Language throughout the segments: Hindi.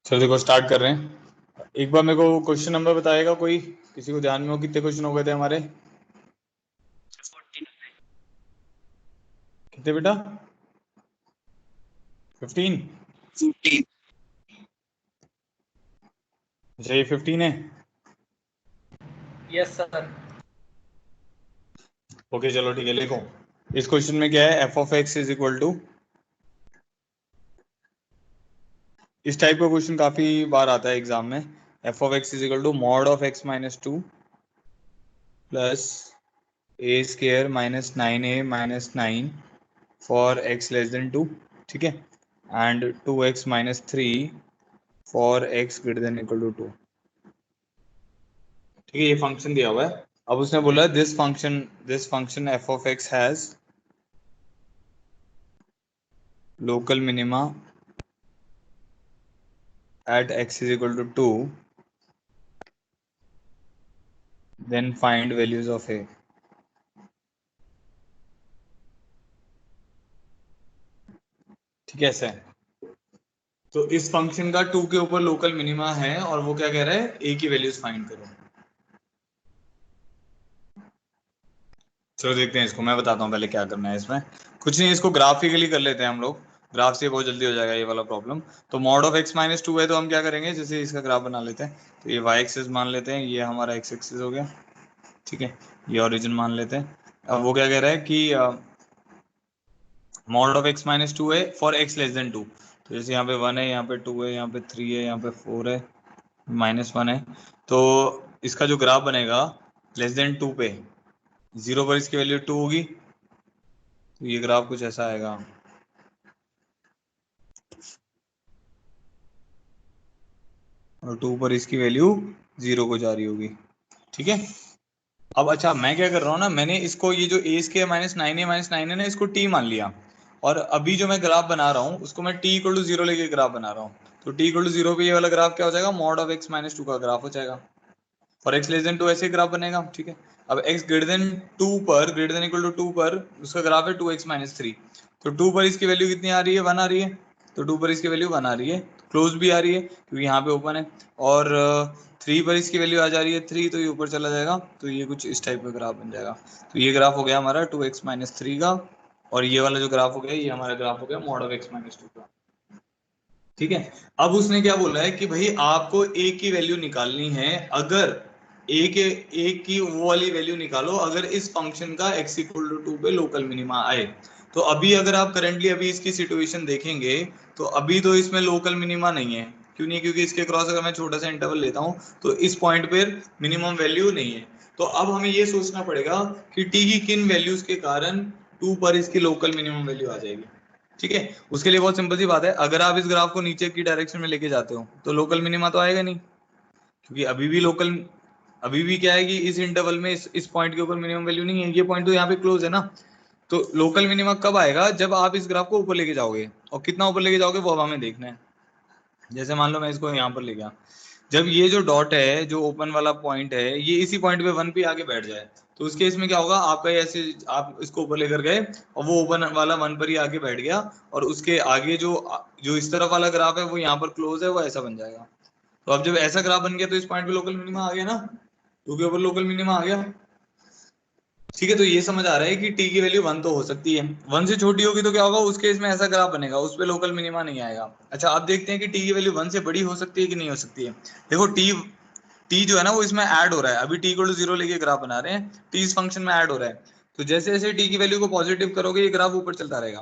चलो देखो स्टार्ट कर रहे हैं। एक बार मेरे को क्वेश्चन नंबर बताएगा कोई, किसी को ध्यान में हो कितने क्वेश्चन हो गए थे हमारे? कितने बेटा? 15? अच्छा ये 15 है। Yes sir. ओके चलो ठीक है, लिखो। इस क्वेश्चन में क्या है, F of x is equal to, इस टाइप का क्वेश्चन काफी बार आता है एग्जाम में। F of x is equal to mod of x minus two plus A square minus 9a-9 for X less than 2, ठीक है, and 2x minus 3 for X greater than equal to 2। ठीक है, ये फंक्शन दिया हुआ है। अब उसने बोला this function F of X has local minima at X is equal to 2, then find values of ए। ठीक है, ऐसा है। तो इस फंक्शन का 2 के ऊपर लोकल मिनिमा है और वो क्या कह रहा है, ए की वैल्यूज फाइंड करो। चलो देखते हैं इसको, मैं बताता हूँ पहले क्या करना है इसमें। कुछ नहीं, इसको ग्राफिकली कर लेते हैं हम लोग। ग्राफ से बहुत जल्दी हो जाएगा ये वाला प्रॉब्लम। तो mod of x minus two है, तो हम क्या करेंगे, जैसे इसका ग्राफ बना लेते हैं। तो ये वाई एक्सिस मान लेते हैं, ये हमारा एक्स एक्सिस हो गया। ठीक है, ये ओरिजिन मान लेते हैं। अब वो क्या कह रहा है कि mod of x minus two है for X less than two. तो जैसे यहाँ पे 1 है, यहाँ पे 2 है, यहाँ पे 3 है, यहाँ पे 4 है, -1 है। तो इसका जो ग्राफ बनेगा लेस देन 2 पे, 0 पर इसकी वैल्यू 2 होगी, तो ये ग्राफ कुछ ऐसा आएगा। और 2 पर इसकी वैल्यू 0 को जा रही होगी। ठीक है। अब अच्छा, मैं क्या कर रहा हूँ ना, मैंने इसको ये जो ए स्केयर -9a-9 है ना, इसको टी मान लिया। और अभी जो मैं ग्राफ बना रहा हूँ उसको मैं टी इक्वल टू 0 लेके ग्राफ बना रहा हूँ। तो टी इक्वल टू 0 पे ये वाला ग्राफ क्या हो जाएगा, mod of x minus two का ग्राफ हो जाएगा। For X less than two ऐसे ग्राफ बनेगा। ठीक है। अब एक्स ग्रेटर देन टू पर, ग्रेटर देन इक्वल टू 2 पर उसका ग्राफ है 2x माइनस 3। तो 2 पर इसकी वैल्यू कितनी आ रही है, 1 आ रही है। तो 2 पर इसकी वैल्यू 1 आ रही है, क्लोज भी आ रही है क्योंकि यहाँ पे ओपन है। और 3 पर इसकी वैल्यू आ जा रही है 3, तो ये ऊपर चला जाएगा। तो ये कुछ इस टाइप का ग्राफ बन जाएगा। तो ये ग्राफ हो गया हमारा 2x माइनस 3 का। और ये वाला जो ग्राफ हो गया, ये हमारा ग्राफ हो गया मॉड ऑफ एक्स माइनस 2 का। ठीक है। अब उसने क्या बोला है कि भाई आपको ए की वैल्यू निकालनी है। अगर ए की वो वाली वैल्यू निकालो अगर इस फंक्शन का x इक्वल टू 2 पे लोकल मिनिमा आए। तो अभी अगर आप करंटली अभी इसकी सिचुएशन देखेंगे, तो अभी तो इसमें लोकल मिनिमा नहीं है। क्यों नहीं? क्योंकि इसके क्रॉस अगर मैं छोटा सा इंटरवल लेता हूं तो इस पॉइंट पर मिनिमम वैल्यू नहीं है। तो अब हमें ये सोचना पड़ेगा कि टी की किन वैल्यूज के कारण 2 पर इसकी लोकल मिनिमम वैल्यू आ जाएगी। ठीक है। उसके लिए बहुत सिंपल सी बात है, अगर आप इस ग्राफ को नीचे की डायरेक्शन में लेके जाते हो तो लोकल मिनिमा तो आएगा नहीं, क्योंकि अभी भी क्या है कि इस इंटरवल में इस पॉइंट के ऊपर मिनिमम वैल्यू नहीं है। ये पॉइंट तो यहाँ पे क्लोज है ना। तो लोकल मिनिमा कब आएगा, जब आप इस ग्राफ को ऊपर लेके जाओगे। और कितना ऊपर लेके जाओगे वो अब हमें देखना है। जैसे मान लो मैं इसको यहाँ पर ले गया, जब ये जो डॉट है, जो ओपन वाला पॉइंट है, ये इसी पॉइंट पे 1 पे आके बैठ जाए, तो उस केस में क्या होगा, आपका ऐसे आप इसको ऊपर लेकर गए और वो ओपन वाला 1 पर ही आके बैठ गया। और उसके आगे जो जो इस तरफ वाला ग्राफ है वो यहाँ पर क्लोज है, वो ऐसा बन जाएगा। तो अब जब ऐसा ग्राफ बन गया तो इस पॉइंट पे लोकल मिनिमा आ गया ना, 2 के ऊपर लोकल मिनिमा आ गया। ठीक है। तो ये समझ आ रहा है कि टी की वैल्यू 1 तो हो सकती है। 1 से छोटी होगी तो क्या होगा, उस केस में ऐसा ग्राफ बनेगा, उस पे लोकल मिनिमा नहीं आएगा। अच्छा, अब देखते हैं कि टी की वैल्यू 1 से बड़ी हो सकती है कि नहीं हो सकती है। देखो टी जो है ना वो इसमें ऐड हो रहा है। अभी टी इक्वल टू 0 लेके ग्राफ बना रहे हैं, टी इस फंक्शन में ऐड हो रहा है। तो जैसे जैसे टी की वैल्यू को पॉजिटिव करोगे ये ग्राफ ऊपर चलता रहेगा।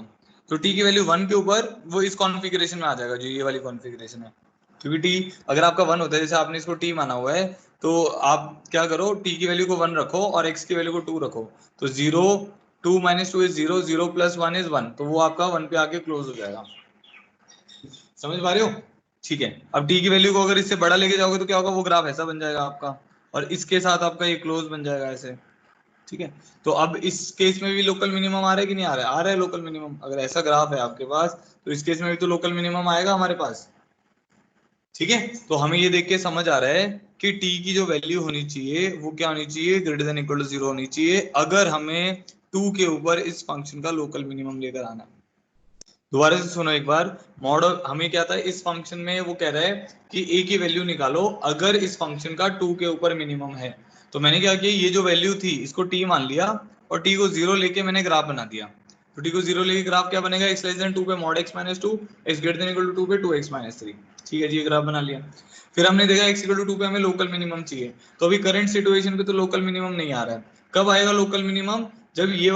तो टी की वैल्यू 1 के ऊपर वो इस कॉन्फ़िगरेशन में आ जाएगा, जो ये वाली कॉन्फ़िगरेशन है। क्योंकि टी अगर आपका 1 होता है, जैसे आपने इसको टी माना हुआ है, तो आप क्या करो, टी की वैल्यू को 1 रखो और एक्स की वैल्यू को 2 रखो। तो 0, 2 माइनस 2 इज 0, 0 प्लस 1 इज 1, तो वो आपका 1 पे आके क्लोज हो जाएगा। समझ पा रहे हो? ठीक है। अब टी की वैल्यू को अगर इससे बड़ा लेके जाओगे तो क्या होगा, वो ग्राफ ऐसा बन जाएगा आपका, और इसके साथ आपका ये क्लोज बन जाएगा ऐसे। ठीक है। तो अब इस केस में भी लोकल मिनिमम आ रहा है कि नहीं आ रहा है? आ रहा है लोकल मिनिमम। अगर ऐसा ग्राफ है आपके पास तो इस केस में भी तो लोकल मिनिमम आएगा हमारे पास। ठीक है। तो हमें ये देख के समझ आ रहा है कि टी की जो वैल्यू होनी चाहिए वो क्या होनी चाहिए, ग्रेटर देन इक्वल टू 0 होनी चाहिए, अगर हमें 2 के ऊपर इस फंक्शन का लोकल मिनिमम लेकर आना है। दोबारा से सुनो एक बार। मॉड हमें क्या था इस फंक्शन में, वो कह रहा है कि a की वैल्यू निकालो अगर इस फंक्शन का 2 के ऊपर मिनिमम है। तो मैंने क्या किया, ये जो वैल्यू थी इसको t मान लिया और t को 0 लेके मैंने ग्राफ बना दिया। तो t को 0 लेके ग्राफ क्या बनेगा, x लेस देन 2 पे mod x minus 2, x greater than equal to 2 पे 2x माइनस 3। ठीक है जी, ये ग्राफ बना लिया। फिर हमने देखा x इक्वल टू 2 पे हमें लोकल मिनिमम चाहिए। तो अभी करंट सिचुएशन पे तो लोकल मिनिमम नहीं आ रहा है। कब आएगा लोकल मिनिमम, जब ये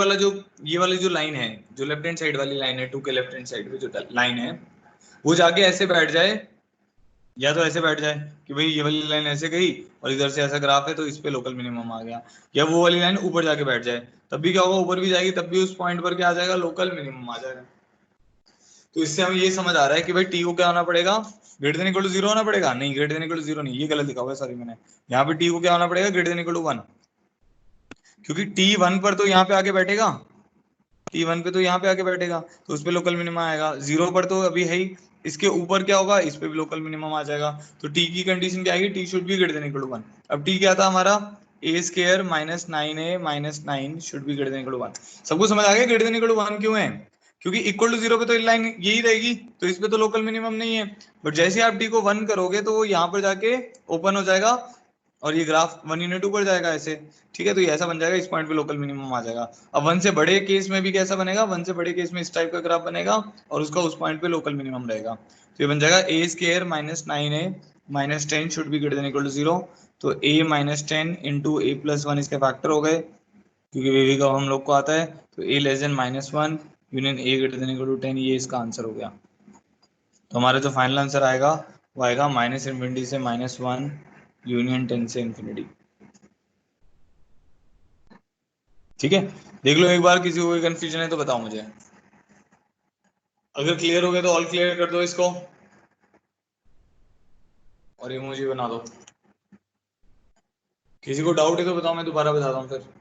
वाली जो लाइन है, जो लेफ्ट हैंड साइड वाली लाइन है, 2 के लेफ्ट हैंड साइड पे जो लाइन है, वो जाके ऐसे बैठ जाए, या तो ऐसे बैठ जाए कि भाई ये वाली लाइन ऐसे गई और इधर से ऐसा ग्राफ है तो इस पे लोकल मिनिमम आ गया, या वो वाली लाइन ऊपर जाके बैठ जाए, तब भी क्या होगा, ऊपर भी जाएगी तब भी उस पॉइंट पर क्या आ जाएगा, लोकल मिनिमम आ जाएगा। तो इससे हमें ये समझ आ रहा है कि भाई टी को क्या होना पड़ेगा, ग्रेटर देन इक्वल टू 0 होना पड़ेगा। नहीं, ग्रेटर देन इक्वल टू 0 नहीं, ये गलत लिखा हुआ है, सॉरी मैंने। यहाँ पे टी को क्या होना पड़ेगा, ग्रेटर देन इक्वल टू 1, क्योंकि टी 1 पर तो यहाँ पे आके बैठेगा, टी 1 पे तो यहाँ पे आके बैठेगा, तो उस पे लोकल मिनिमम आएगा। 0 पर तो अभी है ही, इसके ऊपर क्या होगा, इस पे भी लोकल मिनिमम आ जाएगा। तो टी की कंडीशन क्या आएगी, T should be greater than equal to 1। अब टी क्या था हमारा, A square minus 9a minus 9 should be greater than equal to 1। सबको समझ आ गया ग्रेटर देन इक्वल टू 1 क्यों है, क्योंकि इक्वल टू 0 पे तो लाइन यही रहेगी, तो इस पे तो लोकल मिनिमम नहीं है। बट जैसे आप टी को 1 करोगे तो वो यहाँ पर जाके ओपन हो जाएगा और ये ग्राफ 1 यूनिट ऊपर जाएगा ऐसे। ठीक है, तो ये ऐसा बन जाएगा, इस पॉइंट पे लोकल मिनिमम आ जाएगा। अब 1 से बड़े केस में भी कैसा बनेगा, 1 से बड़े केस में इस टाइप का ग्राफ बनेगा और उसका उस पॉइंट पे लोकल मिनिमम रहेगा। तो ये बन जाएगा A square minus 9a minus 10 should be greater than equal to 0। तो a minus 10 into A plus 1 इसके फैक्टर हो गए, क्योंकि वी का हम लोग को आता है। तो a less than minus 1 union a greater than equal to 10, ये इसका आंसर हो गया। तो हमारा जो फाइनल आंसर आएगा वो आएगा माइनस इन्फिनिटी से माइनस 1 यूनियन 10 से इन्फिनिटी। ठीक है, देख लो एक बार, किसी को कोई कंफ्यूजन है तो बताओ मुझे। अगर क्लियर हो गया तो ऑल क्लियर कर दो इसको और इमोजी बना दो। किसी को डाउट है तो बताओ, मैं दोबारा बताता हूँ फिर।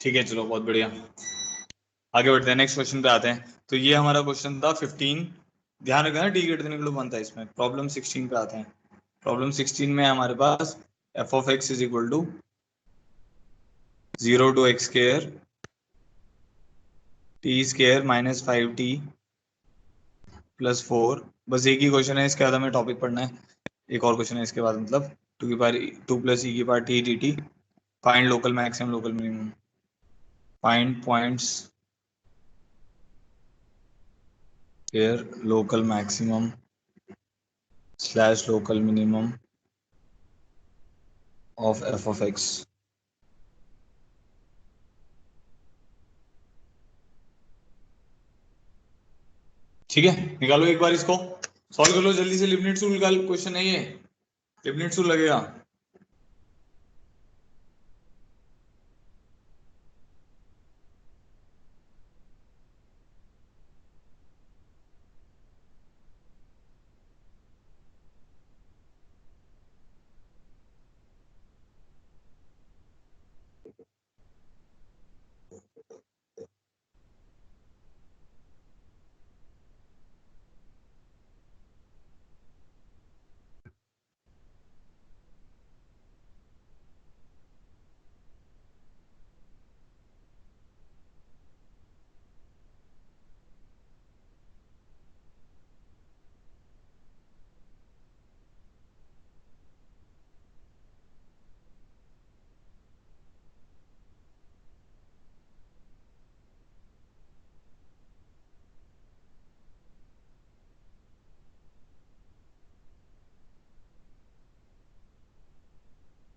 ठीक है, चलो बहुत बढ़िया, आगे बढ़ते हैं, नेक्स्ट क्वेश्चन पे आते हैं। तो ये हमारा क्वेश्चन था 15। ध्यान रखना D greater than equal to 1 था इसमें। प्रॉब्लम 16 पे आते हैं। प्रॉब्लम 16 में है हमारे पास F of x is equal to 0 two X square T square minus 5t plus 4। बस एक ही क्वेश्चन है, इसके बाद हमें टॉपिक पढ़ना है। एक और क्वेश्चन है इसके बाद, मतलब 2 की पावर 2 प्लस ई की power T D T. Find local maximum local minimum, find points where local maximum slash local minimum of F of X. ठीक है, निकालो एक बार इसको, सॉल्व कर लो जल्दी से। लिबनिट्ज रूल का क्वेश्चन है ये, लिबनिट्ज रूल लगेगा।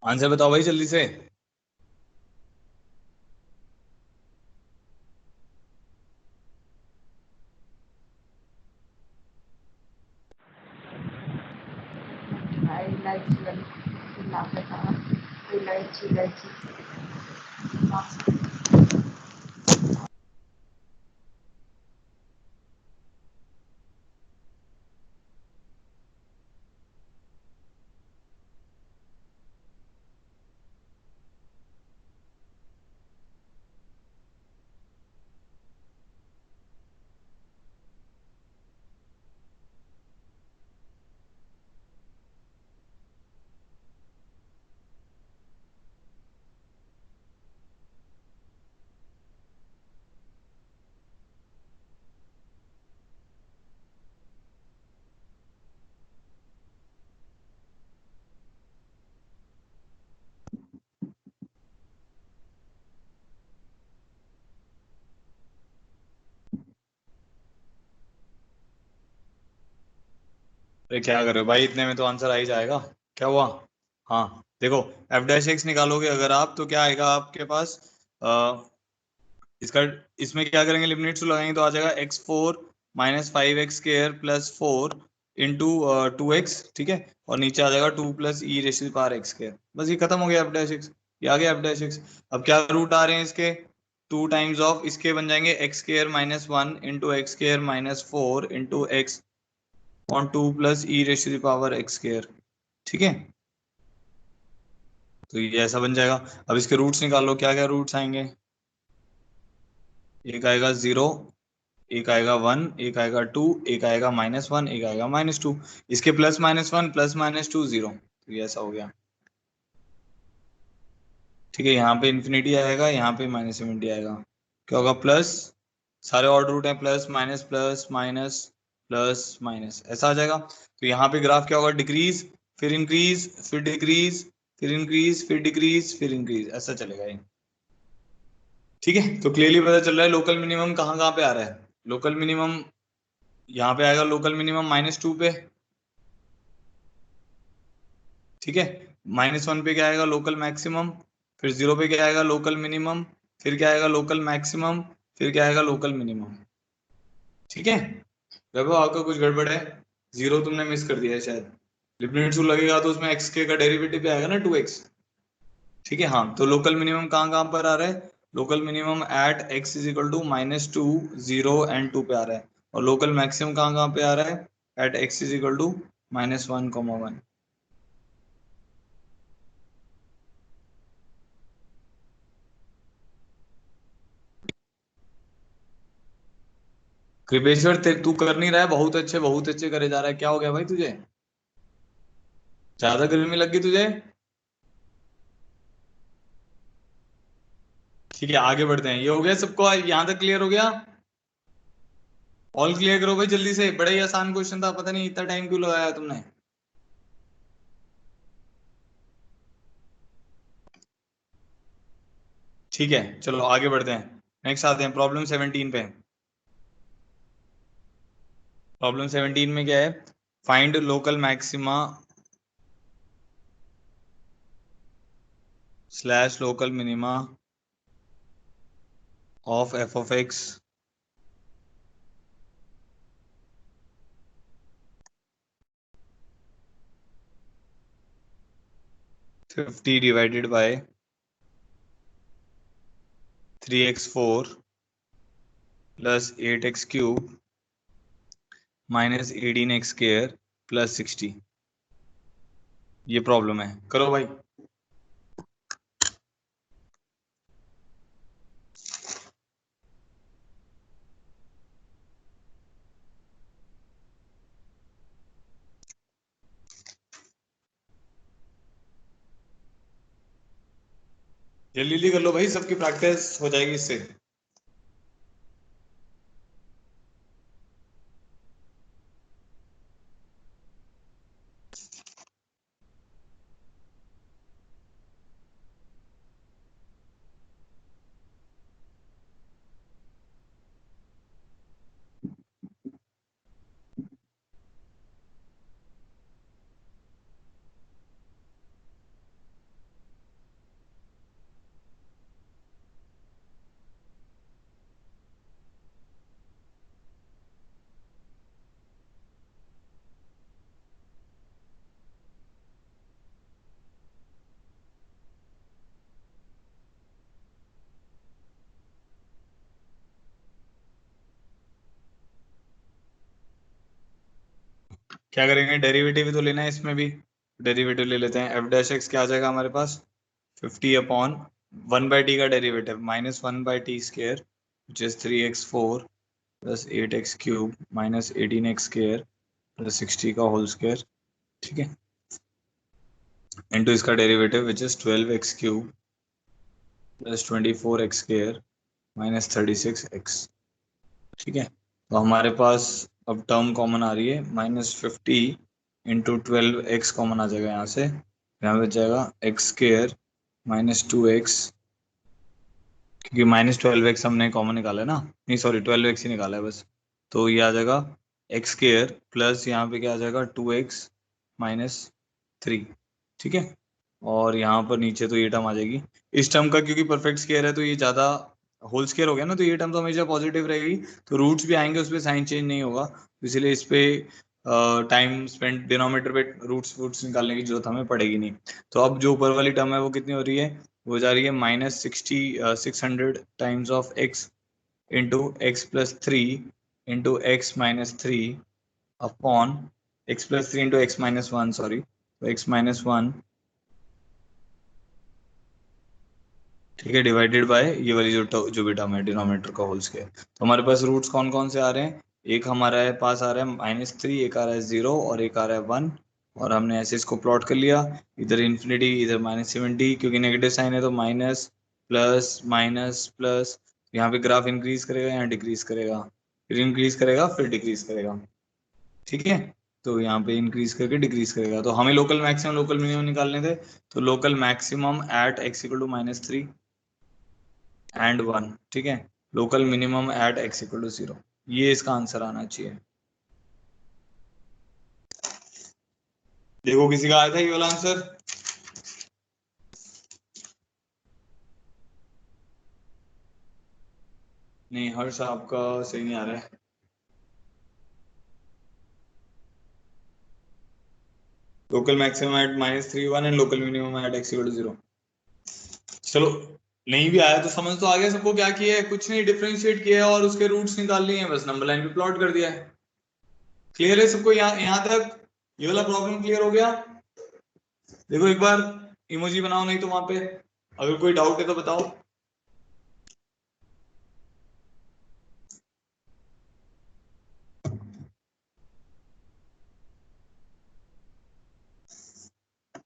आंसर बताओ भाई जल्दी से। इलायची इलायची। हाँ। अरे क्या कर रहे हो भाई, इतने में तो आंसर आ ही जाएगा। क्या हुआ? हाँ देखो, एफ डैश एक्स निकालोगे अगर आप, तो क्या आएगा आपके पास? इसका, इसमें क्या करेंगे, लिमिट्स लगाएंगे तो आ जाएगा x4 - 5x² + 4 इंटू 2x, ठीक है। और नीचे आ जाएगा 2 + e⁻x²। बस ये खत्म हो गया एफ डैश एक्स, ये आ गया एफ डैश एक्स। अब क्या रूट आ रहे हैं इसके? 2 टाइम्स ऑफ इसके बन जाएंगे x² - 1 into x² - 4 into x on 2 + e⁻x², ठीक है। तो ये ऐसा बन जाएगा। अब इसके रूट्स निकालो, क्या क्या रूट्स आएंगे? एक आएगा 0, एक आएगा 1, एक आएगा 2, एक आएगा -1, एक आएगा -2। इसके +-1 +-2 0, तो ये ऐसा हो गया, ठीक है। यहाँ पे इन्फिनिटी आएगा, यहाँ पे -∞ आएगा। क्या होगा? प्लस, सारे ऑड रूट हैं, plus minus plus minus plus minus, ऐसा आ जाएगा। तो यहाँ पे ग्राफ क्या होगा? डिक्रीज, फिर इंक्रीज, फिर डिक्रीज, फिर इंक्रीज, फिर डिक्रीज, फिर इंक्रीज, ऐसा चलेगा ये, ठीक है। तो क्लियरली पता चल रहा है लोकल मिनिमम कहाँ कहाँ पे आ रहा है। लोकल मिनिमम यहाँ पे आएगा, लोकल मिनिमम -2 पे, ठीक है। -1 पे क्या आएगा? Local maximum. फिर 0 पे क्या आएगा? Local minimum. फिर क्या आएगा? Local maximum. फिर क्या आएगा? लोकल मिनिमम, ठीक है। वैभव आपका कुछ गड़बड़ है, 0 तुमने मिस कर दिया है शायद। लिमिट टू लगेगा तो उसमें एक्स के का डेरिवेटिव भी आएगा ना, 2x, ठीक है। हाँ, तो लोकल मिनिमम कहाँ कहाँ पर आ रहा है? Local minimum at x = -2, 0 and 2 पे आ रहा है। और लोकल मैक्सिमम कहाँ कहाँ पे आ रहा है? Eight x = -1, 1। कृपेश्वर तू कर नहीं रहा है, बहुत अच्छे करे जा रहा है। क्या हो गया भाई तुझे? ज्यादा गर्मी लग गई तुझे? ठीक है, आगे बढ़ते हैं। ये हो गया सबको, यहाँ तक क्लियर हो गया? ऑल क्लियर करो भाई जल्दी से, बड़ा ही आसान क्वेश्चन था, पता नहीं इतना टाइम क्यों लगाया तुमने। ठीक है, चलो आगे बढ़ते हैं। नेक्स्ट आते हैं प्रॉब्लम 17 पे। प्रॉब्लम 17 में क्या है? Find local maxima / local minima of f of x 50 divided by 3x4 + 8x³ -18x² + 60। ये प्रॉब्लम है, करो भाई। जल्दी जल्दी कर लो भाई, सबकी प्रैक्टिस हो जाएगी इससे। क्या करेंगे, डेरिवेटिव भी तो लेना है इसमें भी, डेरिवेटिव ले लेते हैं। एफ डैश एक्स क्या आ जाएगा हमारे पास, 50 अपॉन 1/t का derivative -1/t² which is 3x4 plus 8x³ minus 18x² plus 60 का होल स्क्वायर, ठीक है, इंटू इसका derivative which is 12x³ plus 24x² minus 36x, ठीक है। तो हमारे पास अब टर्म कॉमन आ रही है, -50 × 12x कॉमन आ जाएगा यहाँ से, यहाँ बच जाएगा x² -2x, क्योंकि -12x हमने कॉमन निकाला है ना, नहीं सॉरी 12x ही निकाला है बस, तो ये आ जाएगा x² प्लस यहाँ पे क्या आ जाएगा 2x-3, ठीक है। और यहाँ पर नीचे तो ये टर्म आ जाएगी, इस टर्म का क्योंकि परफेक्ट स्क्वायर है तो ये ज्यादा होल स्क्वायर हो गया ना, तो ये टर्म तो हमेशा पॉजिटिव रहेगी, तो रूट्स भी आएंगे, उस पर साइन चेंज नहीं होगा, तो इसलिए इस पे टाइम स्पेंड डिनोमिनेटर पे रूट्स वूट्स निकालने की जरूरत हमें पड़ेगी नहीं। तो अब जो ऊपर वाली टर्म है वो कितनी हो रही है, वो जा रही है -600 of x into x+3 into x-3 upon x+3 into x-1, sorry, तो x-1, ठीक है, डिवाइडेड बाय ये वाली जो भी टर्म है डिनोमिनेटर का होल स्क्वायर। तो हमारे पास रूट्स कौन कौन से आ रहे हैं, एक हमारा है पास आ रहा है -3, एक आ रहा है 0 और एक आ रहा है 1, और हमने ऐसे इसको प्लॉट कर लिया, इधर इन्फिनिटी इधर -70, क्योंकि नेगेटिव साइन है तो माइनस प्लस माइनस प्लस, यहाँ पे ग्राफ इंक्रीज करेगा यहाँ डिक्रीज करेगा, फिर इंक्रीज करेगा फिर डिक्रीज करेगा, ठीक है। तो यहाँ पे इंक्रीज करके डिक्रीज करेगा, तो हमें लोकल मैक्सिमम लोकल मिनिमम निकालने थे, तो local maximum at x = -3 and 1, ठीक है, लोकल मिनिमम एट x = 0, ये इसका आंसर आना चाहिए। देखो किसी का आया था ये वाला आंसर, नहीं हर्ष आपका सही नहीं आ रहा है, local maximum at -3 1 and local minimum at x = 0। चलो, नहीं भी आया तो समझ तो आ गया सबको, क्या किया है, कुछ नहीं, डिफरेंशिएट किया है और उसके रूट्स निकाल लिए हैं, बस नंबर लाइन पे प्लॉट कर दिया है। क्लियर है सबको यहाँ यहाँ तक, ये वाला प्रॉब्लम क्लियर हो गया। देखो एक बार इमोजी बनाओ, नहीं तो वहां पे अगर कोई डाउट है तो बताओ।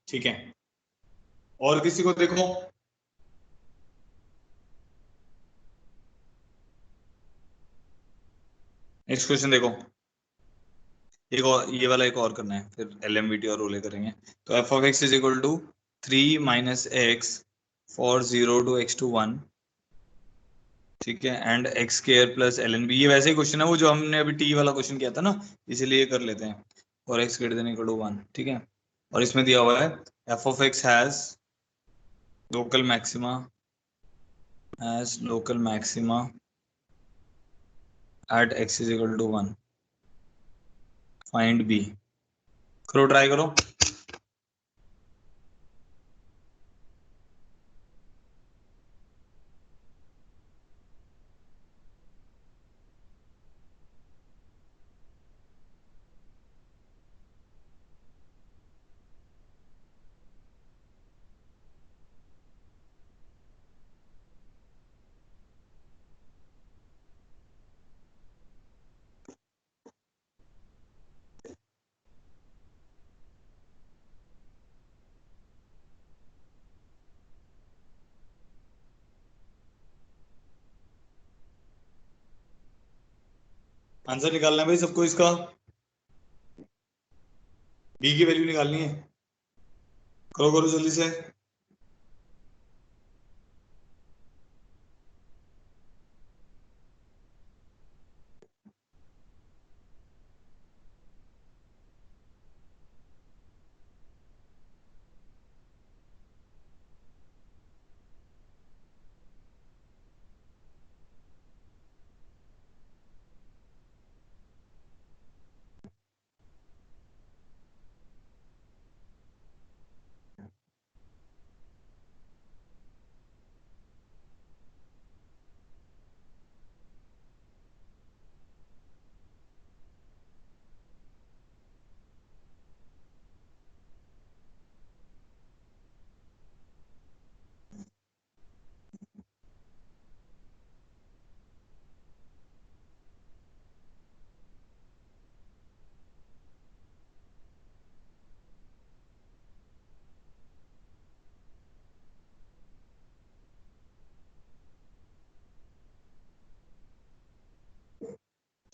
ठीक है, और किसी को देखो, नेक्स्ट क्वेश्चन देखो, एक और ये वाला एक और करना है, फिर LMVT और रोले करेंगे। तो f(x = 3 - x for 0 to x to 1, ठीक है, and x² plus ln b, ये वैसे ही क्वेश्चन है वो जो हमने अभी t वाला क्वेश्चन किया था ना, इसीलिए ये कर लेते हैं, और x > 1, ठीक है। और इसमें दिया हुआ है f(x) local maxima has local maxima eight x = 1, find b, करो ट्राई करो। आंसर निकालना है भाई सबको इसका, b की वैल्यू निकालनी है, करो करो जल्दी से।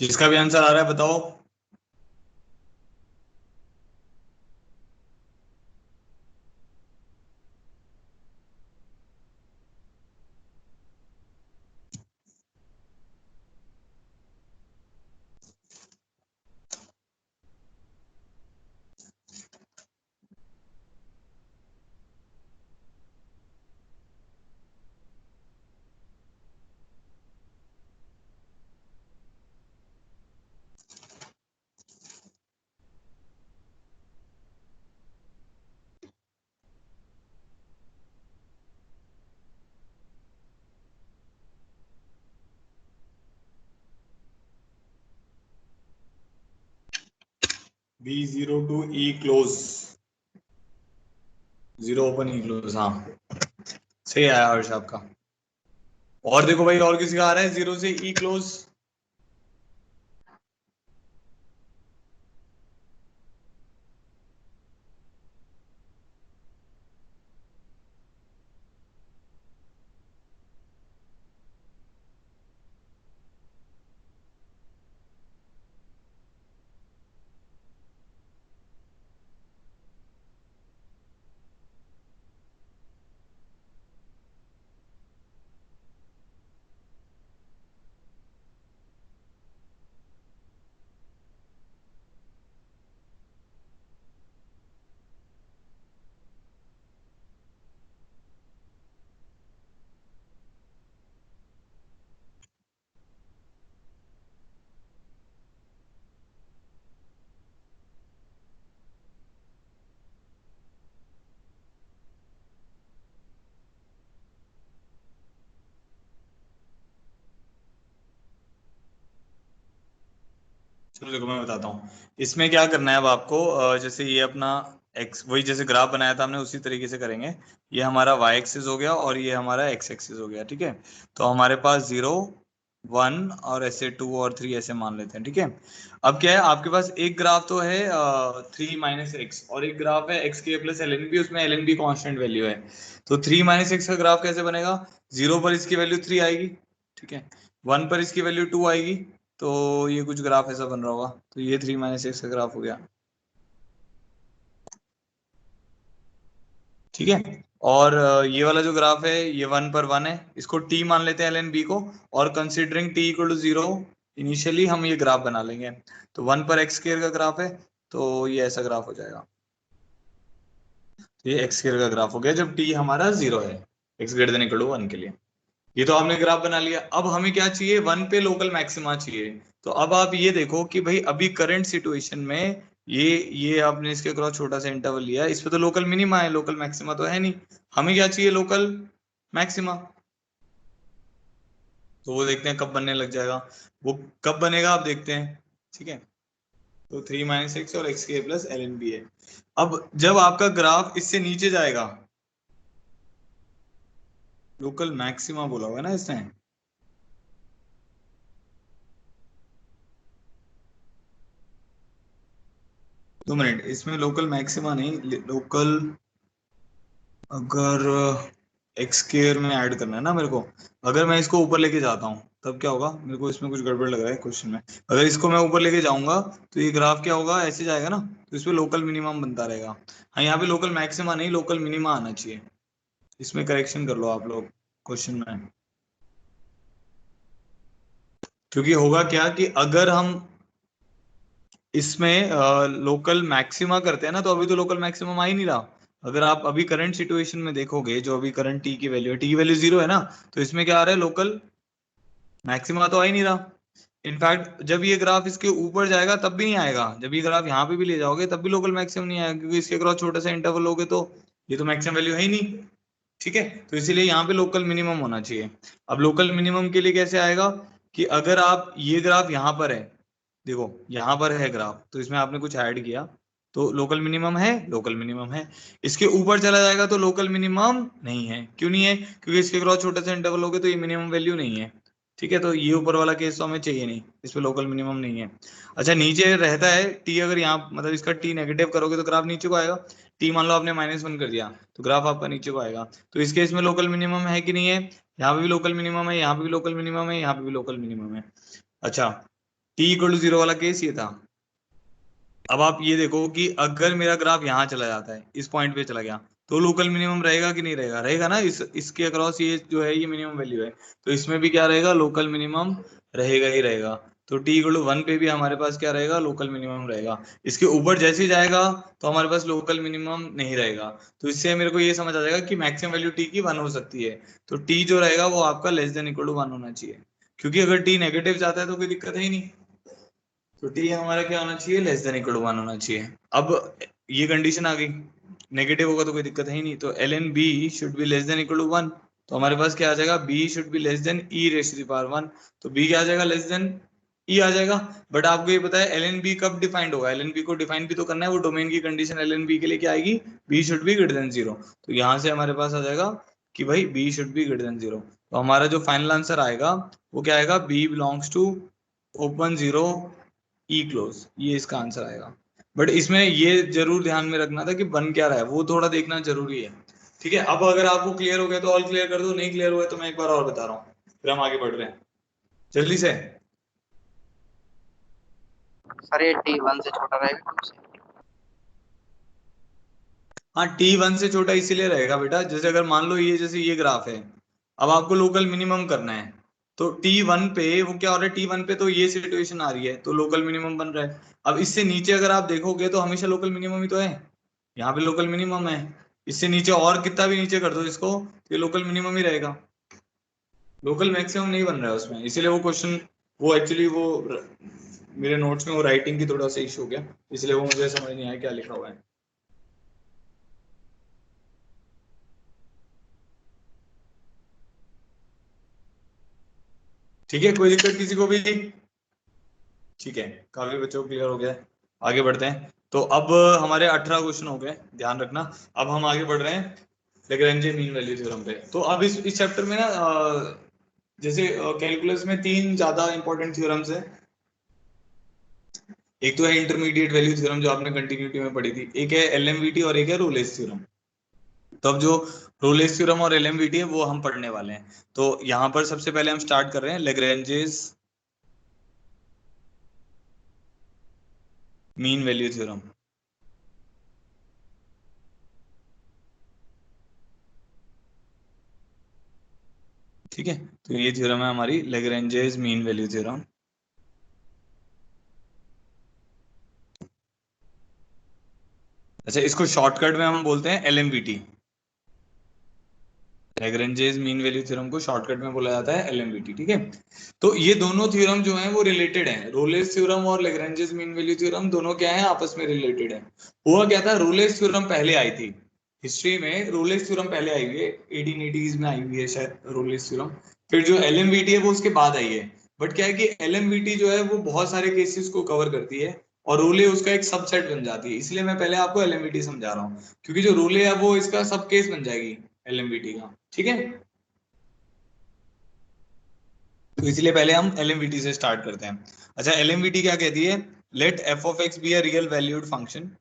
जिसका भी आंसर आ रहा है बताओ। B02 E close, 0 open E close, हाँ सही आया हर्ष आपका। और देखो भाई, और किसी का आ रहा है 0 से E क्लोज। चलो देखो मैं बताता हूँ, इसमें क्या करना है अब आपको। जैसे ये अपना एक्स, वही जैसे ग्राफ बनाया था हमने उसी तरीके से करेंगे। ये हमारा वाई एक्सिस हो गया और ये हमारा एक्स एक्सिस हो गया, ठीक है। तो हमारे पास 0, 1 और ऐसे 2 और 3 ऐसे मान लेते हैं, ठीक है। अब क्या है, आपके पास एक ग्राफ तो है 3 माइनस एक्स, और एक ग्राफ है एक्स के प्लस एल एन बी, उसमें L N B constant value है। तो 3 माइनस एक्स का ग्राफ कैसे बनेगा? 0 पर इसकी वैल्यू 3 आएगी, ठीक है। 1 पर इसकी वैल्यू 2 आएगी। तो ये कुछ ग्राफ ऐसा बन रहा होगा। तो ये 3 माइनस एक्स का ग्राफ हो गया, ठीक है। और ये वाला जो ग्राफ है ये 1 पर 1 है, इसको टी मान लेते हैं एल एन बी को। और considering T equal to 0 initially हम ये ग्राफ बना लेंगे। तो 1 पर एक्स स्क्वायर का ग्राफ है, तो ये ऐसा ग्राफ हो जाएगा। तो ये एक्स स्क्वायर का ग्राफ हो गया जब टी हमारा 0 है, X greater than equal to 1 के लिए। ये तो आपने ग्राफ बना लिया। अब हमें क्या चाहिए? 1 पे लोकल मैक्सिमा चाहिए। तो अब आप ये देखो कि भाई अभी करंट सिचुएशन में ये आपने इसके क्रॉस छोटा सा इंटरवल लिया, इस पे तो लोकल मिनिमा है, लोकल मैक्सिमा तो है नहीं। हमें क्या चाहिए? Local maxima. तो वो देखते हैं कब बनने लग जाएगा। वो कब बनेगा आप देखते हैं, ठीक है। तो 3 माइनस एक्स और एक्स के प्लस एल एन बी है। अब जब आपका ग्राफ इससे नीचे जाएगा, लोकल मैक्सिमा बोला हुआ है ना इसने। 2 मिनट, इसमें लोकल मैक्सिमा नहीं, लोकल, अगर एक्स स्क्वायर में ऐड करना है ना मेरे को, अगर मैं इसको ऊपर लेके जाता हूँ तब क्या होगा? मेरे को इसमें कुछ गड़बड़ लग रहा है क्वेश्चन में। अगर इसको मैं ऊपर लेके जाऊंगा तो ये ग्राफ क्या होगा? ऐसे जाएगा ना, तो इसमें लोकल मिनिमम बनता रहेगा। हाँ, यहाँ पे लोकल मैक्सिमा नहीं, लोकल मिनिमा आना चाहिए। इसमें करेक्शन कर लो आप लोग क्वेश्चन में। क्योंकि होगा क्या कि अगर हम इसमें लोकल मैक्सिमा करते हैं ना, तो अभी तो लोकल मैक्सिमम आ ही नहीं रहा। अगर आप अभी करंट सिचुएशन में देखोगे, जो अभी करंट टी की वैल्यू है, टी की वैल्यू 0 है ना, तो इसमें क्या आ रहा है? लोकल मैक्सिमा तो आ ही नहीं रहा। इनफैक्ट जब ये ग्राफ इसके ऊपर जाएगा तब भी नहीं आएगा, जब ये ग्राफ यहाँ पे भी ले जाओगे तब भी लोकल मैक्सिमम नहीं आएगा, क्योंकि इसके क्रॉस छोटा सा इंटरवल लोगे तो ये तो मैक्सिमम वैल्यू है ही नहीं, ठीक है। तो इसीलिए यहाँ पे लोकल मिनिमम होना चाहिए। अब लोकल मिनिमम के लिए कैसे आएगा? कि अगर आप ये ग्राफ यहाँ पर है, देखो यहाँ पर है ग्राफ, तो इसमें आपने कुछ ऐड किया तो लोकल मिनिमम है, लोकल मिनिमम है। इसके ऊपर चला जाएगा तो लोकल मिनिमम नहीं है। क्यों नहीं है? क्योंकि इसके क्रॉस छोटा सा इंटरवल हो गया तो ये मिनिमम वैल्यू नहीं है, ठीक है। तो ये ऊपर वाला केस तो हमें चाहिए नहीं, इसमें लोकल मिनिमम नहीं है। अच्छा, नीचे रहता है टी, अगर यहाँ मतलब इसका टी नेगेटिव करोगे तो ग्राफ नीचे को आएगा। टी मान लो आपने -1 कर दिया तो ग्राफ आपका नीचे को आएगा। तो इस केस में लोकल मिनिमम है कि नहीं है? यहाँ पे भी लोकल मिनिमम है, यहाँ पे भी लोकल मिनिमम है, यहाँ पे भी लोकल मिनिमम है। अच्छा, टी इक्वल टू 0 वाला केस ये था। अब आप ये देखो कि अगर मेरा ग्राफ यहाँ चला जाता है, इस पॉइंट पे चला गया, तो लोकल मिनिमम रहेगा कि नहीं रहेगा? रहेगा ना। इसके अक्रॉस ये जो है ये मिनिमम वैल्यू है, तो इसमें भी क्या रहेगा? लोकल मिनिमम रहेगा ही रहेगा। तो टी इक्वल टू 1 पे भी हमारे पास क्या रहेगा? लोकल मिनिमम रहेगा। इसके ऊपर जैसे ही जाएगा तो हमारे पास लोकल मिनिमम नहीं रहेगा। तो इससे मेरे को ये समझ आ जाएगा कि मैक्सिमम वैल्यू टी की 1 हो सकती है। तो टी जो रहेगा वो आपका लेस देन इक्वल टू 1 होना चाहिए, क्योंकि अगर टी नेगेटिव जाता है तो कोई दिक्कत है ही नहीं। तो टी हमारा क्या होना चाहिए? लेस देन इक्वल टू 1 होना चाहिए। अब ये कंडीशन आ गई, नेगेटिव होगा तो कोई दिक्कत है ही नहीं। तो L N B should be less than equal to 1। तो हमारे पास क्या आ जाएगा? B should be less than E raise to the power 1। तो बी क्या आ जाएगा? लेस देन ई आ जाएगा। बट आपको ये पता है एल एन बी कब डिफाइंड होगा? एल एन बी को डिफाइन भी तो करना है। वो डोमेन की कंडीशन एल एन बी के लिए क्या आएगी? B should be greater than 0। तो यहाँ से हमारे पास आ जाएगा कि भाई B should be greater than 0। तो हमारा जो फाइनल आंसर आएगा वो क्या आएगा? B belongs to open 0 E close, ये इसका आंसर आएगा। बट इसमें ये जरूर ध्यान में रखना था कि बन क्या रहा है वो थोड़ा देखना जरूरी है। ठीक है, अब अगर आपको क्लियर हो गया तो ऑल क्लियर कर दो, नहीं क्लियर हुआ है तो मैं एक बार और बता रहा हूँ, फिर हम आगे बढ़ रहे हैं जल्दी से। सर ये T1 से छोटा रहेगा 2 से? हाँ, T1 से छोटा इसीलिए रहेगा बेटा, जैसे अगर मान लो ये जैसे ये ग्राफ है, अब आपको लोकल मिनिमम करना है, तो T1 पे वो क्या हो रहा है? T1 पे तो ये सिचुएशन आ रही है तो लोकल मिनिमम बन रहा है। अब इससे नीचे अगर आप देखोगे तो हमेशा लोकल मिनिमम ही तो है, यहाँ पे लोकल मिनिमम है। इससे नीचे और कितना भी नीचे कर दो इसको तो ये लोकल मिनिमम ही रहेगा, लोकल मैक्सिमम नहीं बन रहा है उसमें। इसीलिए वो क्वेश्चन, वो एक्चुअली वो मेरे नोट्स में वो राइटिंग की थोड़ा सा इशू हो गया, इसलिए वो मुझे समझ नहीं आया क्या लिखा हुआ है। ठीक है, कोई दिक्कत किसी को भी? ठीक है, काफी बच्चों को क्लियर हो गया है। आगे बढ़ते हैं। तो अब हमारे 18 क्वेश्चन हो गए, ध्यान रखना। अब हम आगे बढ़ रहे हैं लेग्रेंजे मीन वैल्यू थ्योरम पे। तो अब इस चैप्टर में ना जैसे कैलकुलस में 3 ज्यादा इंपॉर्टेंट थ्योरम्स है। एक तो है इंटरमीडिएट वैल्यू थ्योरम जो आपने कंटिन्यूटी में पढ़ी थी, एक है एलएमवीटी और एक है रोलेस थ्योरम। तो अब जो रोलेस थ्योरम और एलएमवीटी है वो हम पढ़ने वाले हैं। तो यहाँ पर सबसे पहले हम स्टार्ट कर रहे हैं लेग्रेंजेस मीन वैल्यू थ्योरम। ठीक है, तो ये थ्योरम है हमारी लेग्रेंजेस मीन वैल्यू थ्योरम। अच्छा, इसको शॉर्टकट में हम बोलते हैं एलएमवीटी। लेग्रेंजेस मीन वैल्यू थ्योरम को शॉर्टकट में बोला जाता है एलएमवीटी। ठीक है, तो ये दोनों थ्योरम जो हैं वो रिलेटेड हैं। रोलेस थ्योरम और लेग्रेंजेस मीन वैल्यू थ्योरम दोनों क्या है? आपस में रिलेटेड है। हुआ क्या था, रोलेस थ्योरम पहले आई थी हिस्ट्री में। रोलेस थ्योरम पहले आई हुई है, 1880s में आई हुई है शायद रोलेस थ्योरम। फिर जो एलएमवीटी है वो उसके बाद आई है। बट क्या है कि एलएमवीटी जो है वो बहुत सारे केसेस को कवर करती है और रोले उसका एक सबसेट बन जाती है। इसलिए मैं पहले आपको एलएमवीटी समझा रहा हूँ, क्योंकि जो रोले है वो इसका सब केस बन जाएगी एलएमवीटी का। ठीक है, तो इसलिए पहले हम एलएमवीटी से स्टार्ट करते हैं। अच्छा, एलएमवीटी क्या कहती है? Let F of x be a real valued function.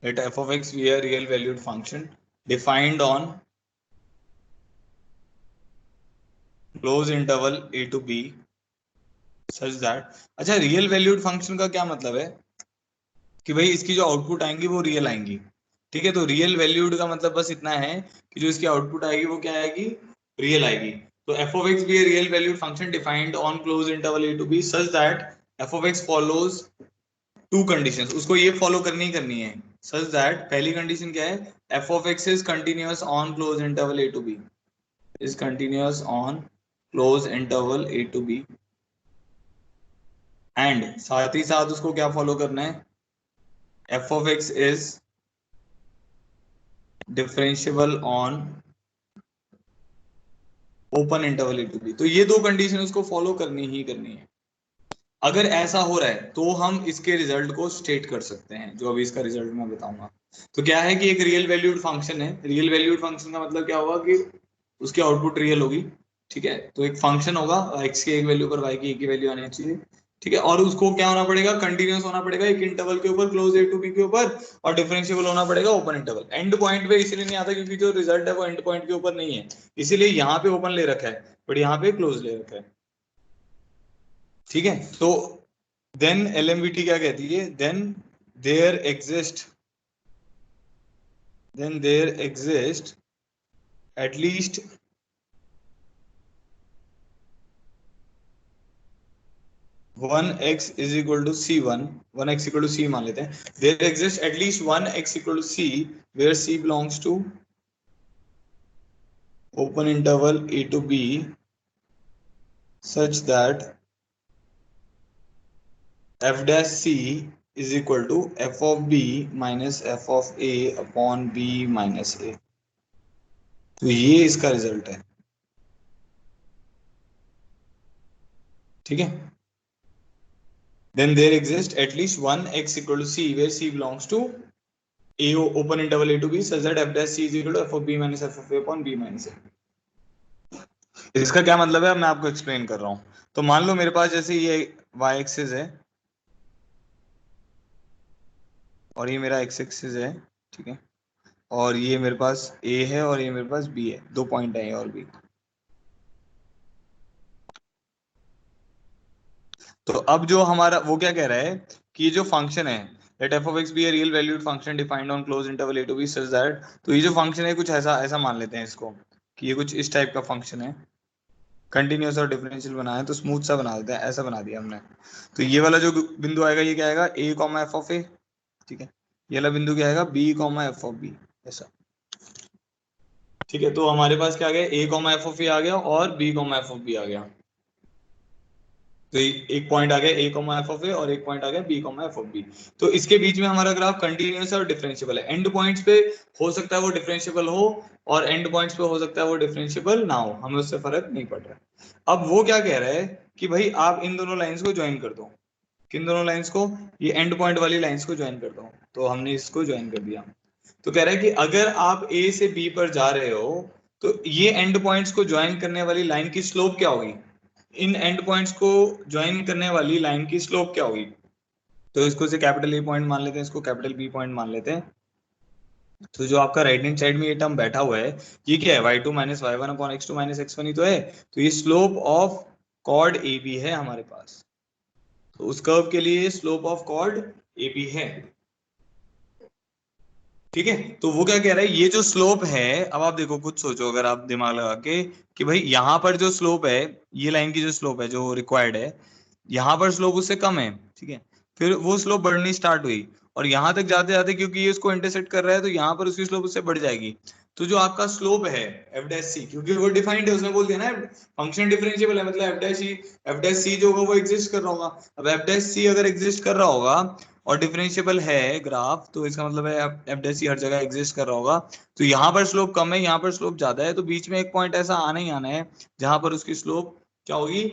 Let F of x be a real valued function defined on close interval A to B such that. अच्छा, रियल वैल्यूड फंक्शन का क्या मतलब है? कि भाई इसकी जो आउटपुट आएंगी वो रियल आएंगी। ठीक है, तो रियल वैल्यूड का मतलब बस इतना है कि जो इसकी आउटपुट आएगी वो क्या आएगी? रियल आएगी। तो F of x be A real valued function defined on close interval A to B such that F of X follows two conditions. उसको ये फॉलो करनी ही करनी है। सच दैट पहली कंडीशन क्या है? F of x is continuous on close interval A to b, is continuous on close interval A to B. And साथ ही साथ उसको क्या फॉलो करना है? F of x is differentiable on open interval A to b. तो ये दो कंडीशन उसको फॉलो करनी ही करनी है। अगर ऐसा हो रहा है तो हम इसके रिजल्ट को स्टेट कर सकते हैं, जो अभी इसका रिजल्ट मैं बताऊंगा। तो क्या है कि एक रियल वैल्यूड फंक्शन है। रियल वैल्यूड फंक्शन का मतलब क्या होगा कि उसकी आउटपुट रियल होगी। ठीक है, तो एक फंक्शन होगा, एक्स की एक वैल्यू पर वाई की एक ही वैल्यू आनी चाहिए। ठीक है, और उसको क्या होना पड़ेगा, कंटिन्यूअस होना पड़ेगा एक इंटरवल के ऊपर, क्लोज ए टू बी के ऊपर, और डिफरेंशिएबल होना पड़ेगा ओपन इंटरवल। एंड पॉइंट पे इसलिए नहीं आता क्योंकि जो रिजल्ट है वो एंड पॉइंट के ऊपर नहीं है, इसीलिए यहाँ पे ओपन ले रखा है बट यहाँ पे क्लोज ले रखा है। ठीक है, तो देन एलएमवीटी क्या कहती है, there exist at least one x is equal to C one X equal to C मान लेते हैं, there exist at least one X equal to C where C belongs to open interval a to b such that f dash c is equal to f of b minus f of a upon b minus a। तो ये इसका रिजल्ट है। ठीक है, then there exists at least one x equal to c where c belongs to a open interval a to b such that f dash c is equal to f of b minus f of a upon b minus a। इसका क्या मतलब है मैं आपको एक्सप्लेन कर रहा हूं। तो मान लो मेरे पास जैसे ये y एक्सिस है और ये मेरा x एक्सिस है, ठीक है, और ये मेरे पास a है और ये मेरे पास b है, दो पॉइंट है A और B। तो अब जो हमारा वो क्या कह रहा है कि जो फंक्शन है let f of x be a real valued function defined on closed interval a to b such that, तो ये जो फंक्शन है कुछ ऐसा ऐसा मान लेते हैं इसको कि ये कुछ इस टाइप का फंक्शन है, कंटिन्यूअस और डिफरेंशियल बनाया तो स्मूथ सा बना देते हैं, ऐसा बना दिया हमने। तो ये वाला जो बिंदु आएगा ये क्या आएगा a कॉमा एफ ऑफ ए, ठीक है, ये वाला बिंदु क्या आएगा b comma F of b, ऐसा। ठीक है, तो हमारे पास क्या आ गया a comma F of A आ गया और b comma F of B आ गया। तो एक पॉइंट आ गया a कॉमा एफ ऑफ ए और एक पॉइंट आ गया b comma F of B. तो इसके बीच में हमारा ग्राफ कंटिन्यूअस और डिफरेंशिएबल है। एंड पॉइंट्स पे हो सकता है वो डिफरेंशिएबल हो और एंड पॉइंट्स पे हो सकता है वो डिफरेंशिएबल ना हो, हमें उससे फर्क नहीं पड़ रहा। अब वो क्या कह रहा है कि भाई आप इन दोनों लाइंस को ज्वाइन कर दो। किन दोनों लाइंस को, ये एंड पॉइंट वाली लाइंस को ज्वाइन कर दो। तो हमने इसको ज्वाइन कर दिया। तो कह रहा है कि अगर आप a से b पर जा रहे हो तो ये एंड पॉइंट्स को ज्वाइन करने वाली लाइन की स्लोप क्या होगी, इन एंड पॉइंट्स को ज्वाइन करने वाली लाइन की स्लोप क्या होगी। तो इसको से कैपिटल ए पॉइंट मान लेते हैं, इसको कैपिटल बी पॉइंट मान लेते हैं। तो जो आपका राइट हैंड साइड में ये टर्म बैठा हुआ है ये क्या है, y2 minus Y one upon X two minus X one ही तो है। तो ये slope of chord A B है हमारे पास, तो उस कर्व के लिए slope of chord A B है। ठीक है, तो वो क्या कह रहा है, ये जो स्लोप है, अब आप देखो कुछ सोचो अगर आप दिमाग लगा के कि भाई यहाँ पर जो स्लोप है, ये लाइन की जो स्लोप है जो रिक्वायर्ड है, यहाँ पर स्लोप उससे कम है, ठीक है, फिर वो स्लोप बढ़नी स्टार्ट हुई और यहाँ तक जाते जाते क्योंकि ये उसको इंटरसेक्ट कर रहा है तो यहाँ पर उसकी स्लोप उससे बढ़ जाएगी। तो जो आपका स्लोप है एफ डैश सी, क्योंकि वो डिफाइंड है, उसने बोल दिया ना फंक्शन डिफरेंशिएबल है, मतलब एफ डैश सी जो होगा वो एग्जिस्ट कर रहा होगा। अब एफ डैश सी अगर एग्जिस्ट कर रहा होगा और डिफरेंशिएबल है ग्राफ, तो इसका मतलब है एफ डैश सी हर जगह एग्जिस्ट कर रहा होगा। तो यहाँ पर स्लोप कम है, यहाँ पर स्लोप ज्यादा है, तो बीच में एक पॉइंट ऐसा आना ही आना है जहां पर उसकी स्लोप क्या होगी,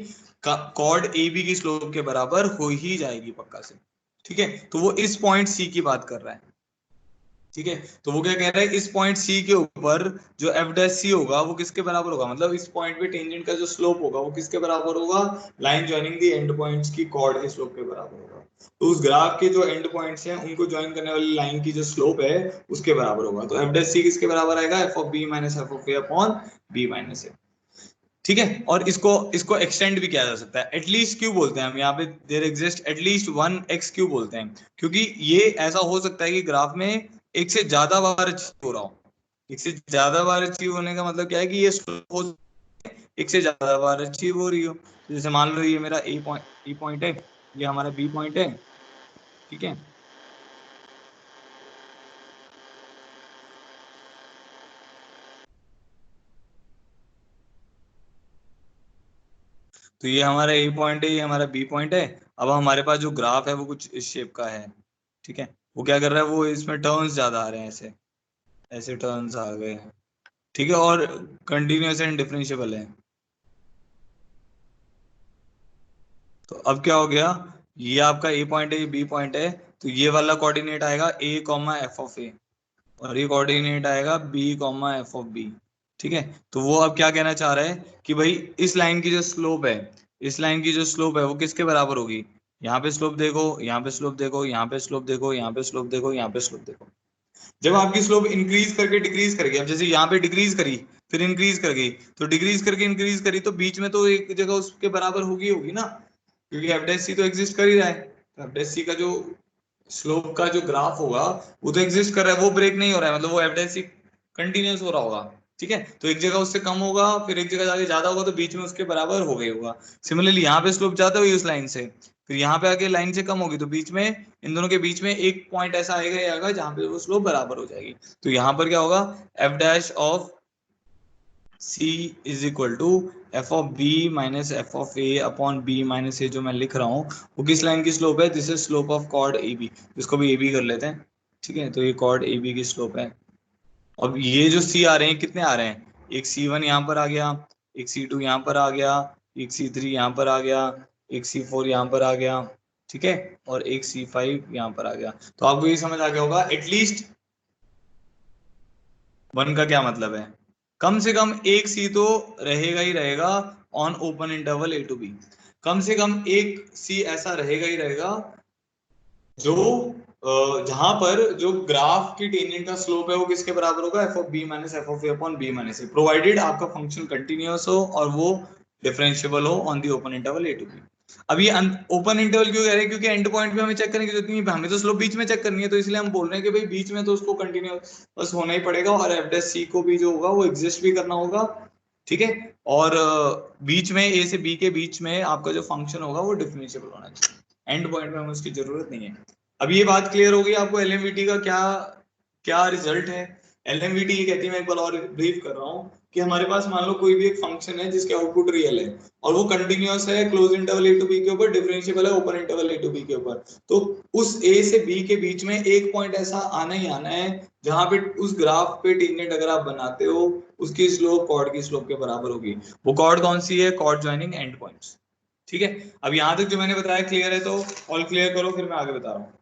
कॉर्ड ए बी की स्लोप के बराबर हो ही जाएगी पक्का से। ठीक है, तो वो इस पॉइंट सी की बात कर रहा है। ठीक है, तो वो क्या कह रहा है, इस पॉइंट सी के ऊपर जो एफ डैश सी होगा वो किसके बराबर होगा, मतलब इस पॉइंट पे टेंजेंट का जो स्लोप होगा वो किसके बराबर होगा, line joining the and points की कॉर्ड के स्लोप के बराबर होगा। तो उस ग्राफ के जो एंड पॉइंट्स हैं उनको ज्वाइन करने वाली लाइन की जो स्लोप है उसके बराबर होगा। तो एफ डैश सी किसके बराबर आएगा, F of B minus F of A upon B minus A. ठीक है, और इसको इसको एक्सटेंड भी किया जा सकता है। एटलीस्ट क्यों बोलते हैं हम यहाँ पे, there exist at least one x क्यों बोलते हैं, क्योंकि ये ऐसा हो सकता है कि ग्राफ में एक से ज्यादा बार अचीव हो रहा हो। एक से ज्यादा बार अचीव होने का मतलब क्या है कि ये हो एक से ज्यादा बार अचीव हो रही हो। जैसे मान लो ये मेरा ए पॉइंट है, ये हमारा बी पॉइंट है, ठीक है, तो ये हमारा ए पॉइंट है, ये हमारा बी पॉइंट है। अब हमारे पास जो ग्राफ है वो कुछ इस शेप का है, ठीक है, वो क्या कर रहा है, वो इसमें टर्न्स ज्यादा आ रहे हैं, ऐसे ऐसे टर्न्स आ गए हैं, ठीक है, और कंटिन्यूअस एंड डिफरेंशिएबल है। तो अब क्या हो गया, ये आपका ए पॉइंट है, ये बी पॉइंट है, तो ये वाला कोऑर्डिनेट आएगा ए कॉमा एफ ऑफ ए और ये कोऑर्डिनेट आएगा b comma F of B. ठीक है, तो वो अब क्या कहना चाह रहा है कि भाई इस लाइन की जो स्लोप है, इस लाइन की जो स्लोप है वो किसके बराबर होगी, यहाँ पे स्लोप देखो, यहाँ पे स्लोप देखो, यहाँ पे स्लोप देखो, यहाँ पे स्लोप देखो, यहाँ पे स्लोप देखो। जब आपकी स्लोप इंक्रीज करके डिक्रीज कर गई, अब जैसे यहाँ पे डिक्रीज करी फिर इंक्रीज कर गई, तो डिक्रीज करके इंक्रीज करी तो बीच में तो एक जगह उसके बराबर होगी होगी ना, क्योंकि एफ डैश सी तो एग्जिस्ट कर ही रहा है। तो एफ डैश सी का जो स्लोप का जो ग्राफ होगा वो तो एग्जिस्ट कर रहा है, वो ब्रेक नहीं हो रहा है, मतलब वो एफ डैश सी कंटिन्यूस हो रहा होगा। ठीक है, तो एक जगह उससे कम होगा, फिर एक जगह जाके ज्यादा होगा, तो बीच में उसके बराबर हो गई होगा। सिमिलरली यहाँ पे स्लोप जाता हुई उस लाइन से, फिर यहाँ पे आके लाइन से कम होगी, तो बीच में इन दोनों के बीच में एक पॉइंट ऐसा आएगा ही आएगा जहां पे वो स्लोप बराबर हो जाएगी। तो यहाँ पर क्या होगा, F dash of C is equal to F of B minus F of A upon B minus A, जो मैं लिख रहा हूँ वो किस लाइन की स्लोप है, this is slope of chord A b, इसको भी ए बी कर लेते हैं। ठीक है, तो ये कॉर्ड ए बी की स्लोप है। अब ये जो सी आ रहे हैं कितने आ रहे हैं, एक सी वन यहाँ पर आ गया, एक सी टू यहाँ पर आ गया, एक सी थ्री यहाँ पर आ गया, एक सी फोर यहाँ पर आ गया, ठीक है, और एक सी फाइव यहाँ पर आ गया। तो आपको ये समझ आ गया होगा एटलीस्ट वन का क्या मतलब है, कम से कम एक सी तो रहेगा ही रहेगा on open interval A to B. कम से कम एक सी ऐसा रहेगा ही रहेगा जो जहां पर जो ग्राफ की टेंजेंट का स्लोप है वो किसके बराबर होगा, f of B minus F of A upon B minus a, provided आपका फंक्शन कंटिन्यूअस हो और वो डिफरेंशिएबल हो on the open interval A to b. अब ये ओपन इंटरवल क्यों कह रहे हैं, क्योंकि एंड पॉइंट पे हमें चेक करने की जरूरत नहीं है, हमें तो स्लोप बीच में चेक करनी है, तो इसलिए हम बोल रहे हैं कि भाई बीच में तो उसको कंटिन्यूअस होना ही पड़ेगा, और एफ डैश सी को भी जो होगा वो एग्जिस्ट भी करना होगा। ठीक है, और बीच में ए से बी के बीच में आपका जो फंक्शन होगा वो डिफरेंशिएबल होना चाहिए, एंड पॉइंट में हमें उसकी जरूरत नहीं है। अब ये बात क्लियर हो गई आपको एलएमवीटी का क्या क्या रिजल्ट है। एलएमवीटी ये कहती है, मैं एक बार और ब्रीफ कर रहा हूँ, कि हमारे पास मान लो कोई भी एक फंक्शन है जिसके आउटपुट रियल है और वो कंटिन्यूअस है close interval A to b के ऊपर, डिफरेंशिएबल है open interval A to b के ऊपर, तो उस ए से बी के बीच में एक पॉइंट ऐसा आना ही आना है जहां पे उस ग्राफ पे टेंजेंट अगर आप बनाते हो उसकी स्लोप कॉर्ड की स्लोप के बराबर होगी। वो कॉर्ड कौन सी है, कॉर्ड ज्वाइनिंग एंड पॉइंट्स। ठीक है, अब यहां तक जो मैंने बताया क्लियर है, तो ऑल क्लियर करो, फिर मैं आगे बता रहा हूँ।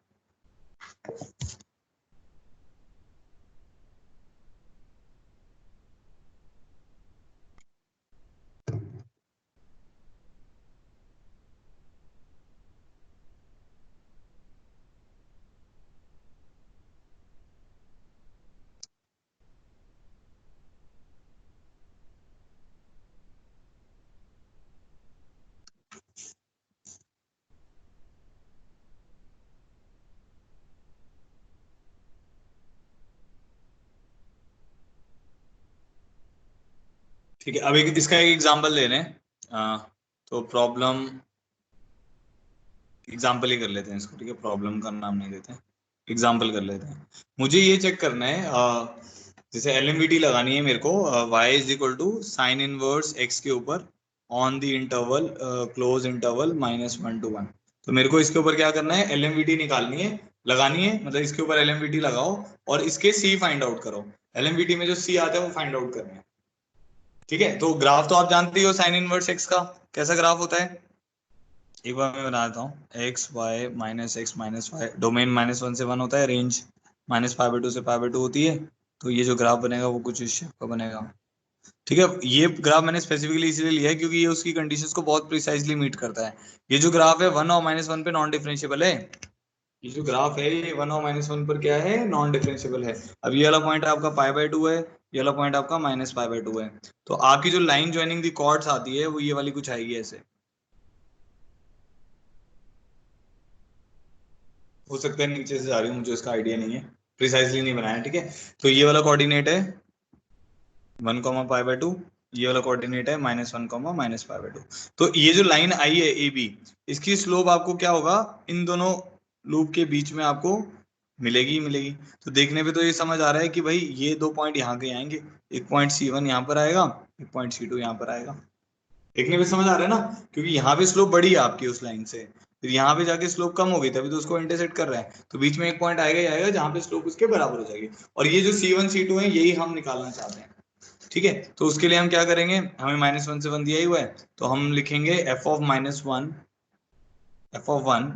ठीक है, अब इसका एक एग्जांपल ले रहे हैं, तो प्रॉब्लम एग्जांपल ही कर लेते हैं इसको। ठीक है, प्रॉब्लम का नाम नहीं देते हैं, एग्जांपल कर लेते हैं। मुझे ये चेक करना है, जैसे एलएमवीटी लगानी है मेरे को, y is equal to sine inverse x के ऊपर on the interval close interval -1 to 1। तो मेरे को इसके ऊपर क्या करना है, एलएमवीटी निकालनी है, लगानी है, मतलब इसके ऊपर एलएमवीटी लगाओ और इसके c फाइंड आउट करो। एलएमवीटी में जो c आता है वो फाइंड आउट करना है। ठीक है, तो ग्राफ तो आप जानते ही हो साइन इनवर्स x का कैसा ग्राफ होता है, एक बार मैं बना देता हूँ, x y minus x minus y, domain -1 से 1 होता है, रेंज -π/2 से π/2 होती है। तो ये जो ग्राफ बनेगा वो कुछ इस शेप का बनेगा। ठीक है, ये ग्राफ मैंने स्पेसिफिकली इसलिए लिया है क्योंकि ये उसकी कंडीशंस को बहुत प्रिसाइजली मीट करता है। ये जो ग्राफ है 1 और -1 पे नॉन डिफरेंशिएबल है, ये जो ग्राफ है ये 1 और -1 पर क्या है, नॉन डिफरेंशिएबल है। अब ये वाला पॉइंट आपका π/2 है, ये वाला पॉइंट आपका -π/2 है, तो आपकी जो लाइन ज्वाइनिंग दी कॉर्ड्स आती है वो ये वाली कुछ आएगी ऐसे, हो सकता है नीचे से जा रही हूँ, मुझे इसका आइडिया नहीं है, प्रिसाइजली नहीं बनाया। ठीक है, तो ये वाला कोऑर्डिनेट है 1, π/2, ये वाला कोऑर्डिनेट है -1, -π/2। तो ये जो लाइन आई है ए बी, इसकी स्लोप आपको क्या होगा, इन दोनों लूप के बीच में आपको मिलेगी ही मिलेगी। तो देखने पे तो ये समझ आ रहा है कि भाई ये दो पॉइंट यहाँ के आएंगे, एक पॉइंट C1 यहाँ पर आएगा, एक पॉइंट C2 यहाँ पर आएगा। देखने में समझ आ रहा है ना, क्योंकि यहाँ पे स्लोप बड़ी है आपकी उस लाइन से, फिर यहाँ पे जाके स्लोप कम हो गई, तभी तो उसको इंटरसेक्ट कर रहा है, तो बीच में एक पॉइंट आएगा ही आएगा जहाँ पे स्लोप उसके बराबर हो जाएगी। और ये जो C1 C2 है यही हम निकालना चाहते हैं। ठीक है, तो उसके लिए हम क्या करेंगे, हमें -1 से 1 दिया ही हुआ है, तो हम लिखेंगे f of -1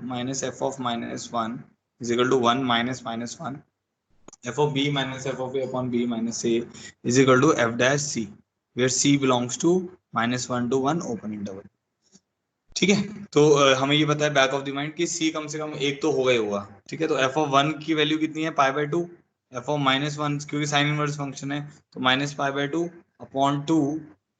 minus f of -1 is equal to 1 minus -1 f of b minus f of a upon b minus a is equal to f dash c, where c belongs to -1 to 1 open interval। ठीक है, तो हमें ये पता है बैक ऑफ द माइंड कि सी कम से कम एक तो होगा ही होगा। ठीक है, तो एफ ऑफ वन की वैल्यू कितनी है, pi by two. F of minus one क्योंकि साइन इनवर्स फंक्शन है तो minus pi by two upon two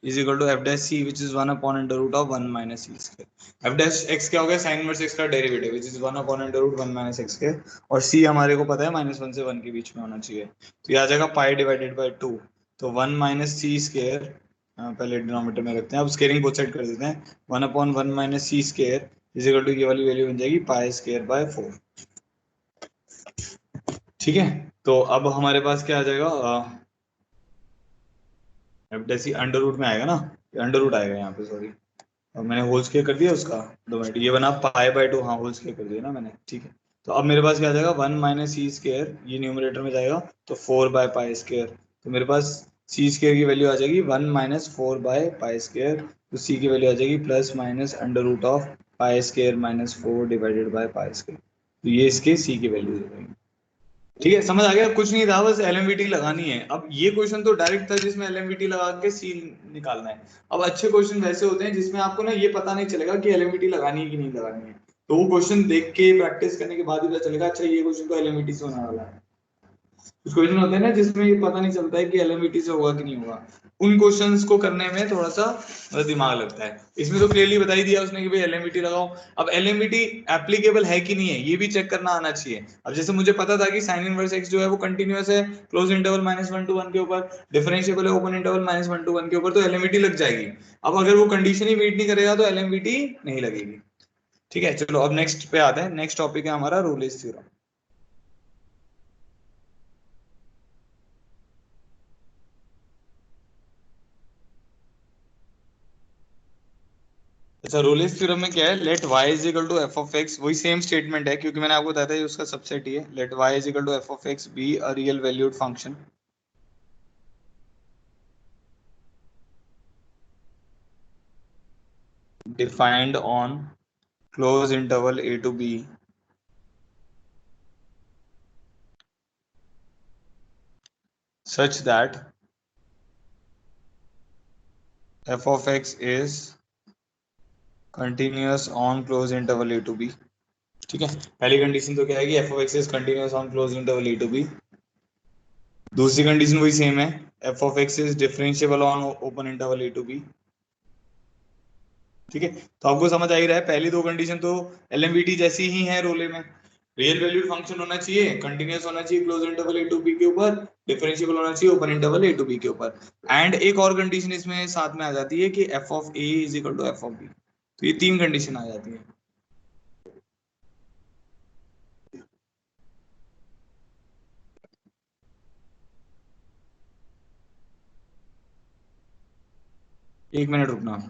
is equal to f dash c which is one upon under root of one minus c square. F dash x क्या हो गया, साइन इनवर्स एक्स का derivative which is one upon under root one minus x square, और सी हमारे को पता है माइनस वन से वन के बीच में होना चाहिए, तो ये आ जाएगा पाई डिवाइडेड बाई टू। तो वन माइनस सी स्क्वायर पहले डिनोमिनेटर में रखते हैं, अब स्केयरिंग बोथ साइड कर देते हैं, one upon one minus c square is equal to ये वाली वैल्यू बन जाएगी पाई स्क्वायर बाय फोर। ठीक है, तो अब हमारे पास क्या आ जाएगा, एफ डैश सी अंडर रूट में आएगा ना, अंडर रूट आएगा यहाँ पे, सॉरी अब मैंने होल स्क्वायर कर दिया उसका, 2 मिनट, ये बना पाई बाय टू, हाँ होल स्क्वायर कर दिया ना मैंने। ठीक है, तो अब मेरे पास क्या आ जाएगा, वन माइनस सी स्क्वायर, ये न्यूमरेटर में जाएगा तो फोर बाय पाई स्क्वायर, तो मेरे पास सी स्क्वायर की वैल्यू आ जाएगी one minus four by pi square, तो सी की वैल्यू आ जाएगी plus minus under root of pi square minus four divided by pi square, तो ये इसके सी की वैल्यू दे देंगे। ठीक है, समझ आ गया, कुछ नहीं था, बस एलएमवीटी लगानी है। अब ये क्वेश्चन तो डायरेक्ट था जिसमें एलएमवीटी लगा के सी निकालना है। अब अच्छे क्वेश्चन वैसे होते हैं जिसमें आपको ना ये पता नहीं चलेगा कि एलएमवीटी लगानी है कि नहीं लगानी है, तो वो क्वेश्चन देख के प्रैक्टिस करने के बाद ही पता चलेगा अच्छा ये क्वेश्चन तो एलएमवीटी से होने वाला है। कुछ क्वेश्चन होते हैं ना जिसमें ये पता नहीं चलता है कि एलएमवीटी से होगा कि नहीं होगा, उन क्वेश्चंस को करने में थोड़ा सा दिमाग लगता है। इसमें तो क्लियरली बता ही दिया उसने कि भाई एलएमवीटी लगाओ। अब एलएमवीटी एप्लीकेबल है कि नहीं है ये भी चेक करना आना चाहिए। अब जैसे मुझे पता था कि साइन इनवर्स एक्स जो है वो कंटिन्यूअस है close interval minus one two one के ऊपर, डिफरेंशिएबल है open interval minus one two one के ऊपर, तो एलएमवीटी लग जाएगी। अब अगर वो कंडीशन ही मीट नहीं करेगा तो एलएमवीटी नहीं लगेगी। ठीक है, चलो अब नेक्स्ट पे आते हैं। नेक्स्ट टॉपिक है हमारा रोलेस थ्योरम। अच्छा, रोलेस थ्योरम में क्या है, let y is equal to F of x, वही सेम स्टेटमेंट है क्योंकि मैंने आपको बताया था ये उसका सबसेट ही है। Let y is equal to F of x be a real valued function defined on closed interval a to b such that f of x is continuous on closed interval a to b। ठीक है, पहली कंडीशन तो क्या है कि f of x is continuous on closed interval a to b। दूसरी कंडीशन वही सेम है, f of x is differentiable on open interval a to b। ठीक है, तो आपको समझ आ ही रहा है, पहली दो कंडीशन तो एलएमवीटी जैसी ही है रोले में। रियल वैल्यूड फंक्शन होना चाहिए, कंटीन्यूअस होना चाहिए close interval A to b के ऊपर, डिफरेंशिएबल होना चाहिए open interval A to b के ऊपर। एंड एक और कंडीशन इसमें साथ में आ जाती है कि F of A is equal to F of B. तो ये तीन कंडीशन आ जाती है। एक मिनट रुकना।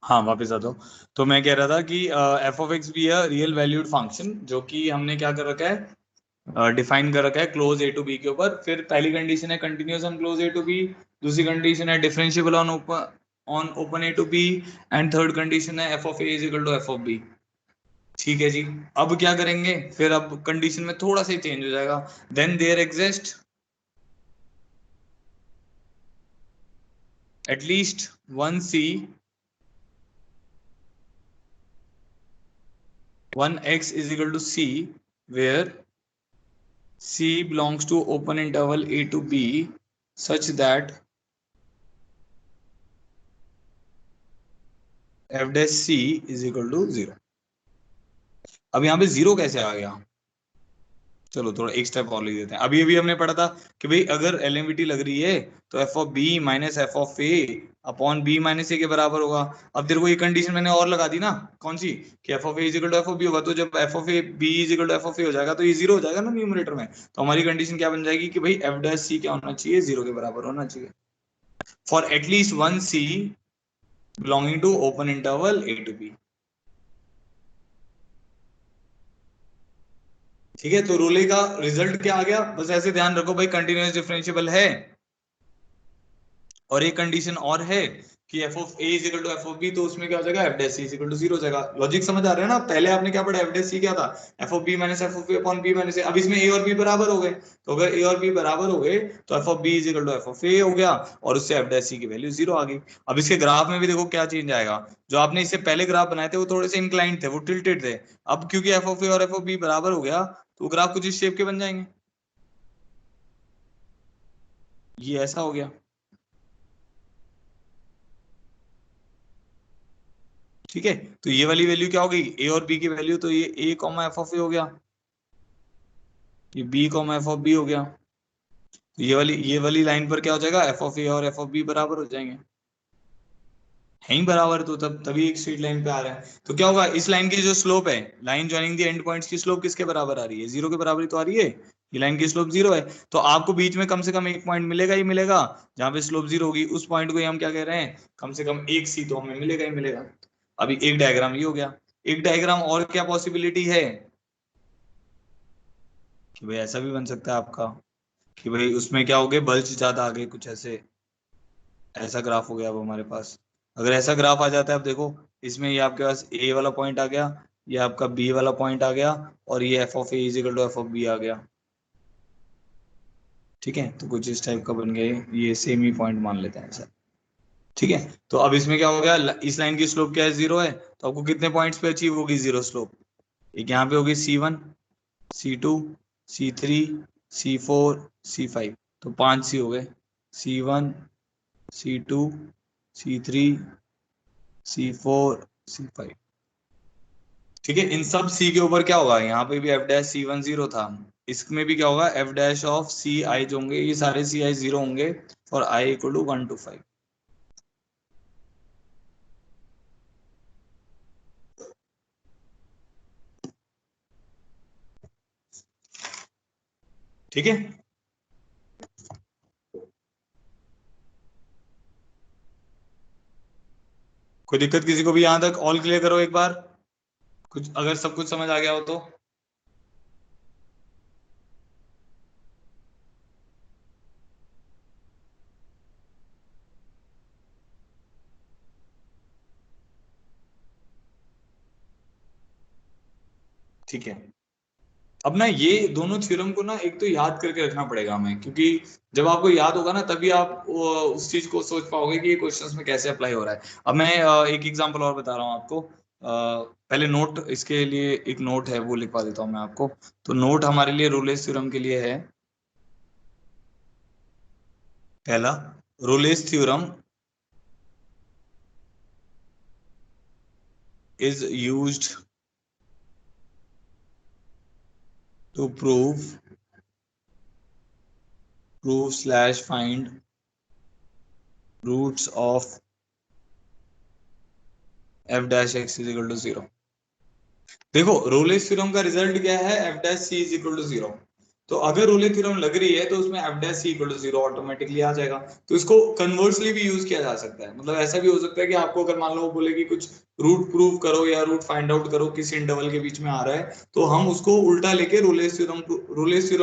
हाँ वापस आ जाओ। तो मैं कह रहा था कि एफ ऑफ एक्स भी है रियल वैल्यूड फंक्शन, जो कि हमने क्या कर रखा है, डिफाइन कर रखा है क्लोज ए टू बी के ऊपर। फिर पहली कंडीशन है continuous on close A to B, दूसरी कंडीशन है differentiable on open A to B, and third condition है F of A is equal to F of B. ठीक है जी, अब क्या करेंगे, फिर अब कंडीशन में थोड़ा सा चेंज हो जाएगा। Then there exist at least one c one x is equal to C where C belongs to open interval a to b such that f dash c is equal to 0। अब यहाँ पे 0 कैसे आ गया, चलो थोड़ा एक स्टेप और ले देते हैं। अभी अभी हमने पढ़ा था कि भाई अगर एलएमविटी लग रही है तो F of B minus F of A upon B minus A के बराबर होगा। अब तेरे को ये कंडीशन मैंने और लगा दी ना, कौन सी, कि F of A is equal to F of B होगा, तो जब F of A B is equal to F of ए हो जाएगा तो ये जीरो हो जाएगा ना न्यूमरेटर में। तो हमारी कंडीशन क्या बन जाएगी कि भाई एफ डैश सी क्या होना चाहिए, जीरो के बराबर होना चाहिए for at least one c belonging to open interval A to b. ठीक है, तो रोले का रिजल्ट क्या आ गया, बस ऐसे ध्यान रखो भाई कंटिन्यूअस डिफरेंशिएबल है और एक कंडीशन और है कि F of A is equal to F of B, तो उसमें क्या हो जाएगा, f dash c is equal to zero हो जाएगा। लॉजिक समझ आ रहा है ना? पहले आपने क्या पढ़ा, एफ डैश सी क्या था, F of B minus F of A upon B minus A. अब इसमें ए और बी बराबर हो गए, तो अगर ए और बी बराबर हो गए तो F of b is equal to F of ए हो गया और उससे एफ डैश सी की वैल्यू जीरो आ गई। अब इसके ग्राफ में भी देखो क्या चेंज आएगा, जो आपने इससे पहले ग्राफ बनाए थे वो थोड़े से इंक्लाइंड थे, वो टिल्टेड थे। अब क्योंकि एफ ऑफ ए और एफ ऑफ बी बराबर हो गया तो ग्राफ कुछ इस शेप के बन जाएंगे। ये ऐसा हो गया, ठीक है। तो ये वाली वैल्यू क्या हो गई, ए और बी की वैल्यू, तो ये ए कॉमा एफ ऑफ ए हो गया, ये b comma F of b हो गया। तो ये वाली लाइन पर क्या हो जाएगा, एफ ऑफ ए और एफ ऑफ बी बराबर हो जाएंगे, है ही बराबर, तो तब तभी एक स्ट्रेट लाइन पे आ रहा है। तो क्या होगा, इस लाइन की जो स्लोप है, line joining the end points की स्लोप किसके बराबर आ रही है, जीरो के बराबर ही तो आ रही है। ये लाइन की स्लोप जीरो है, तो आपको बीच में कम से कम एक पॉइंट मिलेगा ही मिलेगा जहां पे स्लोप जीरो होगी। उस पॉइंट को ही हम क्या कह रहे हैं, कम से कम एक सी तो हमें मिलेगा ही मिलेगा। अभी एक डायग्राम ये हो गया। एक डायग्राम और क्या पॉसिबिलिटी है कि भाई ऐसा भी बन सकता है आपका, कि भाई उसमें क्या हो गए, बल्ज ज्यादा आ गए कुछ ऐसे, ऐसा ग्राफ हो गया अब हमारे पास। अगर ऐसा ग्राफ आ जाता है, अब देखो इसमें ये आपके पास ए वाला पॉइंट आ गया, ये आपका बी वाला पॉइंट आ गया और ये f of A is equal to F of B आ गया। ठीक है, तो कुछ इस टाइप का बन गया, ये सेम ही पॉइंट मान लेते हैं सर। ठीक है, तो अब इसमें क्या हो गया, इस लाइन की स्लोप क्या है, जीरो है, तो आपको कितने पॉइंट्स पे अचीव होगी जीरो स्लोप, एक यहाँ पे होगी C1, C2, C3, C4, C5, तो 5 सी हो गए, C1, C2, C3, C4, C5। ठीक है, इन सब सी के ऊपर क्या होगा, यहाँ पे भी एफ डैश C1 जीरो था, इसमें भी क्या होगा, एफ डैश ऑफ सी आई जो होंगे ये सारे सी आई जीरो होंगे और आई इक्वल टू 1 to 5। ठीक है, कोई दिक्कत किसी को भी, यहां तक ऑल क्लियर करो एक बार, कुछ अगर सब कुछ समझ आ गया हो तो। ठीक है, अब ना ये दोनों थ्योरम को ना एक तो याद करके रखना पड़ेगा हमें, क्योंकि जब आपको याद होगा ना तभी आप उस चीज को सोच पाओगे कि ये क्वेश्चंस में कैसे अप्लाई हो रहा है। अब मैं एक एग्जांपल और बता रहा हूँ आपको, पहले नोट, इसके लिए एक नोट है वो लिखवा देता हूँ मैं आपको। तो नोट हमारे लिए रोलेस थ्योरम के लिए है, पहला, Rolle's theorem is used to prove slash find roots of f dash x is equal to zero. देखो रोले थ्योरम का रिजल्ट क्या है, f dash c is equal to zero. तो अगर रोले थ्योरम लग रही है तो उसमें f dash c equal to zero automatically आ जाएगा। तो इसको कन्वर्सली भी यूज किया जा सकता है, मतलब ऐसा भी हो सकता है कि आपको अगर मान लो वो बोले कि कुछ रूट प्रूव करो या रूट फाइंड आउट करो किसी इंटरवल के बीच में आ रहा है, तो हम उसको उल्टा लेके रोले थ्योरम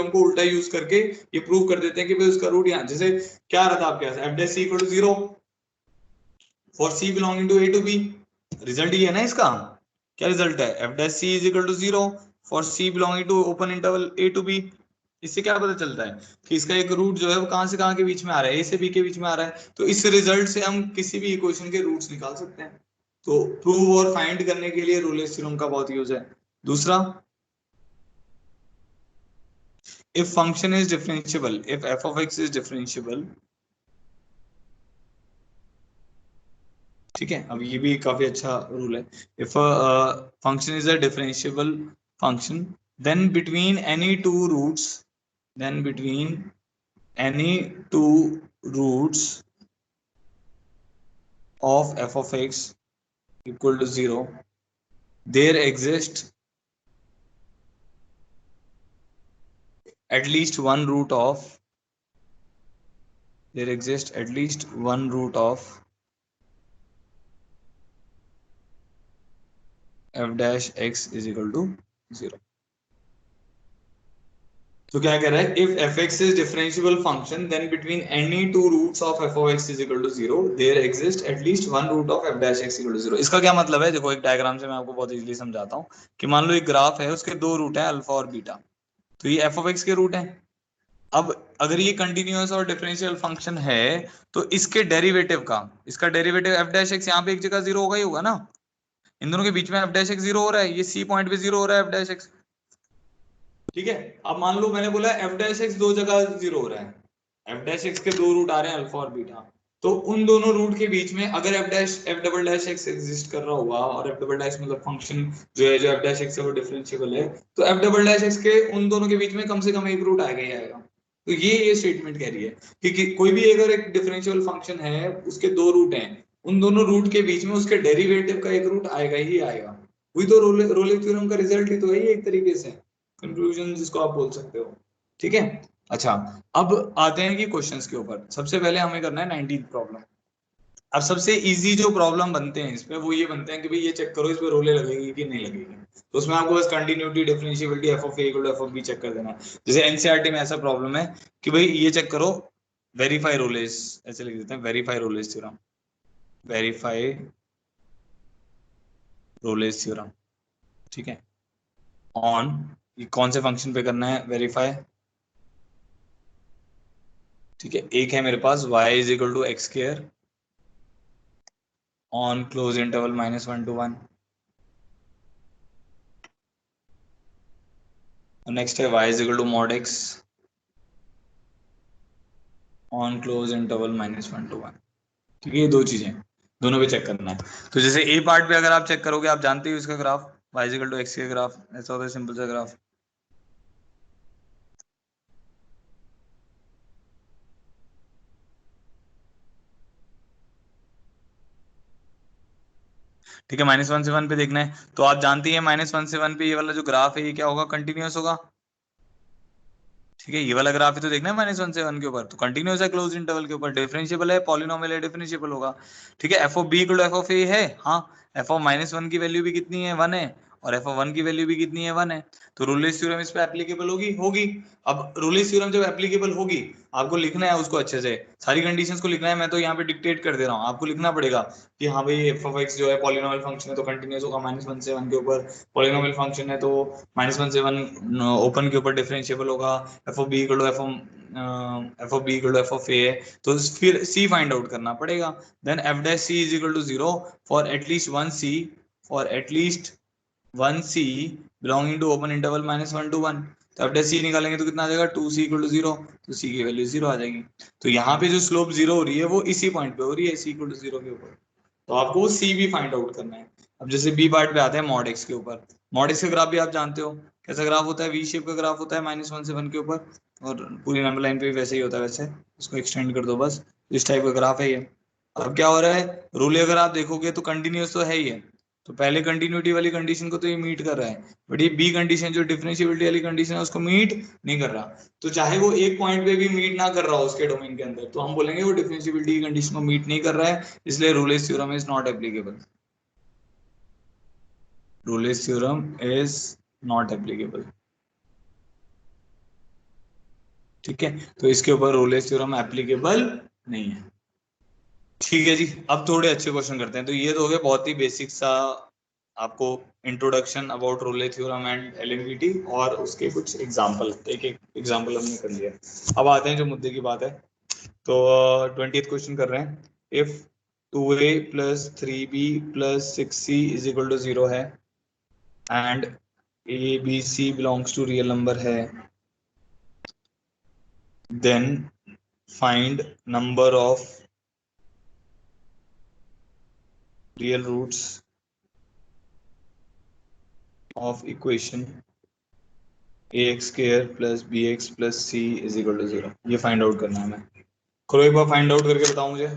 को उल्टा यूज करके ये प्रूव कर देते हैं कि भाई उसका रूट यहाँ, जैसे क्या रहा था आपके पास, f dash c equal to zero for c belonging to a to b. Result ये है ना इसका, क्या रिजल्ट है, f dash c is equal to zero for c belonging to open interval A to b. इससे क्या पता चलता है कि इसका एक रूट जो है वो कहां से कहां के बीच में आ रहा है, ए से बी के बीच में आ रहा है। तो इस रिजल्ट से हम किसी भी इक्वेशन के रूट्स निकाल सकते हैं। तो प्रूव और फाइंड करने के लिए रोलेस थ्योरम का बहुत यूज है। दूसरा, if function is differentiable, if F of x is differentiable, ठीक है, अब ये भी काफी अच्छा रूल है। If function is a differentiable function then between any two roots of f of x equal to 0, there exists at least one root of f dash x is equal to 0. तो क्या कह रहा है, if fx is differentiable function then between any two roots of f of x is equal to 0 there exists at least one root of f dash x equal to 0. इसका क्या मतलब है, देखो एक डायग्राम से मैं आपको बहुत इजीली समझाता हूँ कि मान लो एक ग्राफ है, उसके दो रूट है अल्फा और बीटा, तो ये f of x के रूट है। अब अगर ये कंटिन्यूअस और डिफरेंशियल फंक्शन है तो इसके डेरिवेटिव का, इसका डेरिवेटिव f dash x यहाँ पे एक जगह 0 होगा ही होगा ना, इन दोनों के बीच में f dash x 0 हो रहा है, ये c पॉइंट पे 0 हो रहा है f dash x, ठीक है। अब मान लो मैंने बोला f dash x दो जगह 0 हो रहा है, f dash x के दो रूट आ रहे हैं अल्फा और बीटा, तो उन दोनों रूट के बीच में अगर f double dash x exist कर रहा हुआ और f डबल डैश मतलब फंक्शन जो है जो f dash x है वो डिफरेंशिएबल है, तो f डबल डैश x के उन दोनों के बीच में कम से कम एक रूट आएगा ही आएगा। तो ये स्टेटमेंट कह रही है कि कोई भी अगर एक डिफरेंशियल फंक्शन है उसके दो रूट हैं, उन दोनों रूट के बीच में उसके डेरिवेटिव का एक रूट आएगा ही आएगा। वही तो रोले थ्योरम का रिजल्ट ही तो है, ये एक तरीके से कंक्लूजन जिसको आप बोल सकते हो, ठीक है। अच्छा, अब आते हैं कि क्वेश्चंस के ऊपर। सबसे पहले हमें करना है 19th प्रॉब्लम। अब सबसे इजी जो प्रॉब्लम बनते हैं इस पे वो ये बनते हैं कि भाई ये चेक करो इस पे रोले लगेगी कि नहीं लगेगी, तो उसमें आपको बस continuity differentiability f of a equal to F of b check कर देना है। जैसे एनसीईआरटी में ऐसा प्रॉब्लम है कि भाई ये चेक करो, वेरीफाई रोलेस, ऐसे लिख देते हैं verify Rolle's theorem, verify Rolle's theorem, ठीक है। ऑन ये कौन से फंक्शन पे करना है वेरीफाई, ठीक है। एक है मेरे पास y is equal to x square on close interval -1 to 1, next है y is equal to mod x on close interval -1 to 1, ठीक है। ये दो चीजें दोनों पे चेक करना है। तो जैसे ए पार्ट पे अगर आप चेक करोगे, आप जानते हो इसका graph y is equal to x का ग्राफ ऐसा होता है, सिंपल सा ग्राफ। ठीक है, -1 से 1 पे देखना है, तो आप जानते हैं -1 से 1 पे ये वाला जो ग्राफ है ये क्या होगा, कंटिन्यूअस होगा, ठीक है। ये वाला ग्राफ है तो देखना है -1 से 1 के ऊपर, तो कंटिन्यूअस है क्लोज इंटरवल के ऊपर, डिफरेंशिएबल है, पॉलिनोमियल है, डिफरेंशिएबल होगा, ठीक है। F of b equal to F of a है, हाँ। एफ ऑफ -1 की वैल्यू भी कितनी है, 1 है, और एफ ऑफ 1 की वैल्यू भी कितनी है, 1 है, तो रूलेस थ्योरम इस पे एप्लीकेबल होगी होगी। अब रूलेस थ्योरम जब एप्लीकेबल होगी, आपको लिखना है उसको अच्छे से, सारी कंडीशंस को लिखना है, मैं तो यहाँ पे डिक्टेट कर दे रहा हूँ, आपको लिखना पड़ेगा कि हाँ भाई एफ ऑफ एक्स जो है पॉलिनोमियल फंक्शन है तो कंटिन्यूअस होगा -1 से 1 के ऊपर, पॉलिनोमियल फंक्शन है तो -1 से 1 ओपन के ऊपर डिफरेंशिएबल होगा, f of b equal to F of b equal to F of a है, तो फिर सी फाइंड आउट करना पड़ेगा। Then f dash c is equal to 0 for at least one c, for at least one c belonging to open interval -1 to 1, तो एफ डैश सी निकालेंगे तो कितना आ जाएगा, 2c इक्वल टू 0, तो सी की वैल्यू 0 आ जाएगी। तो यहाँ पे जो स्लोप 0 हो रही है वो इसी पॉइंट पे हो रही है, सी इक्वल टू 0 के ऊपर, तो आपको सी भी फाइंड आउट करना है। अब जैसे बी पार्ट पे आते हैं मॉड एक्स के ऊपर, मॉड एक्स का ग्राफ भी आप जानते हो कैसा ग्राफ होता है, वी शेप का ग्राफ होता है -1 से 1 के ऊपर, और पूरी नंबर लाइन पे भी वैसे ही होता है, वैसे इसको एक्सटेंड कर दो बस, इस टाइप का ग्राफ है ये। अब क्या हो रहा है, रूल अगर आप देखोगे तो कंटिन्यूअस तो है ही है, तो पहले कंटिन्यूटी वाली कंडीशन को तो ये मीट कर रहा है, बट ये बी कंडीशन जो डिफरेंशिएबिलिटी वाली कंडीशन है उसको मीट नहीं कर रहा, तो चाहे वो एक पॉइंट पे भी मीट ना कर रहा हो उसके डोमेन के अंदर, तो हम बोलेंगे वो डिफरेंशिएबिलिटी की कंडीशन को मीट नहीं कर रहा है, इसलिए Rolle's theorem is not applicable, Rolle's theorem is not applicable, ठीक है। तो इसके ऊपर रूलेस थ्योरम एप्लीकेबल नहीं है, ठीक है जी। अब थोड़े अच्छे क्वेश्चन करते हैं, तो ये तो हो गया बहुत ही बेसिक सा आपको introduction about Rolle theorem and LMVT, और उसके कुछ एग्जांपल, एक एक एग्जांपल हमने कर लिया। अब आते हैं जो मुद्दे की बात है, तो 20th क्वेश्चन कर रहे हैं, if 2a + 3b + 6c is equal to 0 है and a b c belongs to real number है, then find number of real roots of equation a x square plus b x plus c is equal to 0, ये फाइंड आउट करना है मैं। करो एक बार फाइंड आउट करके बताओ मुझे।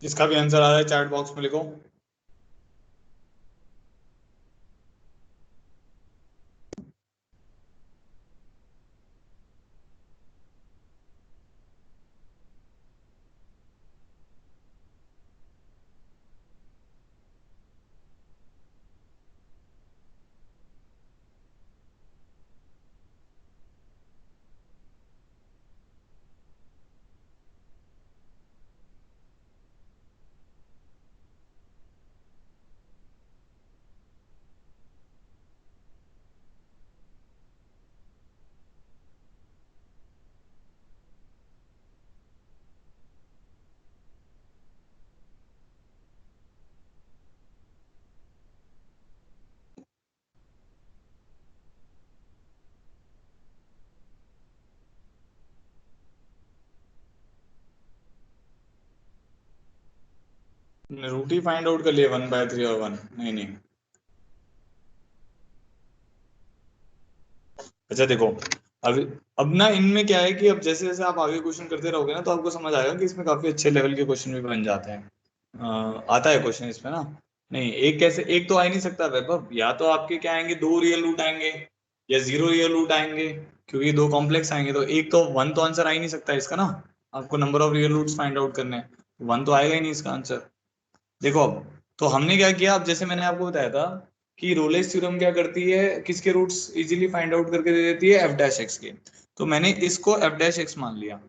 जिसका भी आंसर आ रहा है चैट बॉक्स में लिखो। रूट ही फाइंड आउट कर लिया 1/3 और 1, नहीं नहीं। अच्छा देखो, अब अब ना इनमें क्या है कि अब जैसे जैसे आप आगे क्वेश्चन करते रहोगे ना तो आपको समझ आएगा कि इसमें काफी अच्छे लेवल के क्वेश्चन भी बन जाते हैं। आता है क्वेश्चन इसमें ना। नहीं, एक कैसे, एक तो आ ही नहीं सकता वैभव, या तो आपके क्या आएंगे, दो रियल रूट आएंगे या जीरो रियल रूट आएंगे, क्योंकि दो कॉम्प्लेक्स आएंगे, तो एक तो वन तो आंसर आ ही नहीं सकता इसका ना। आपको number of real roots find out करने हैं, वन तो आएगा ही नहीं इसका आंसर। देखो अब, तो हमने क्या किया, अब जैसे मैंने आपको बताया था कि रोलेस थ्योरम क्या करती है, किसके रूट्स इजीली फाइंड आउट करके दे देती है, एफ डैश एक्स के। तो मैंने इसको एफ डैश एक्स मान लिया।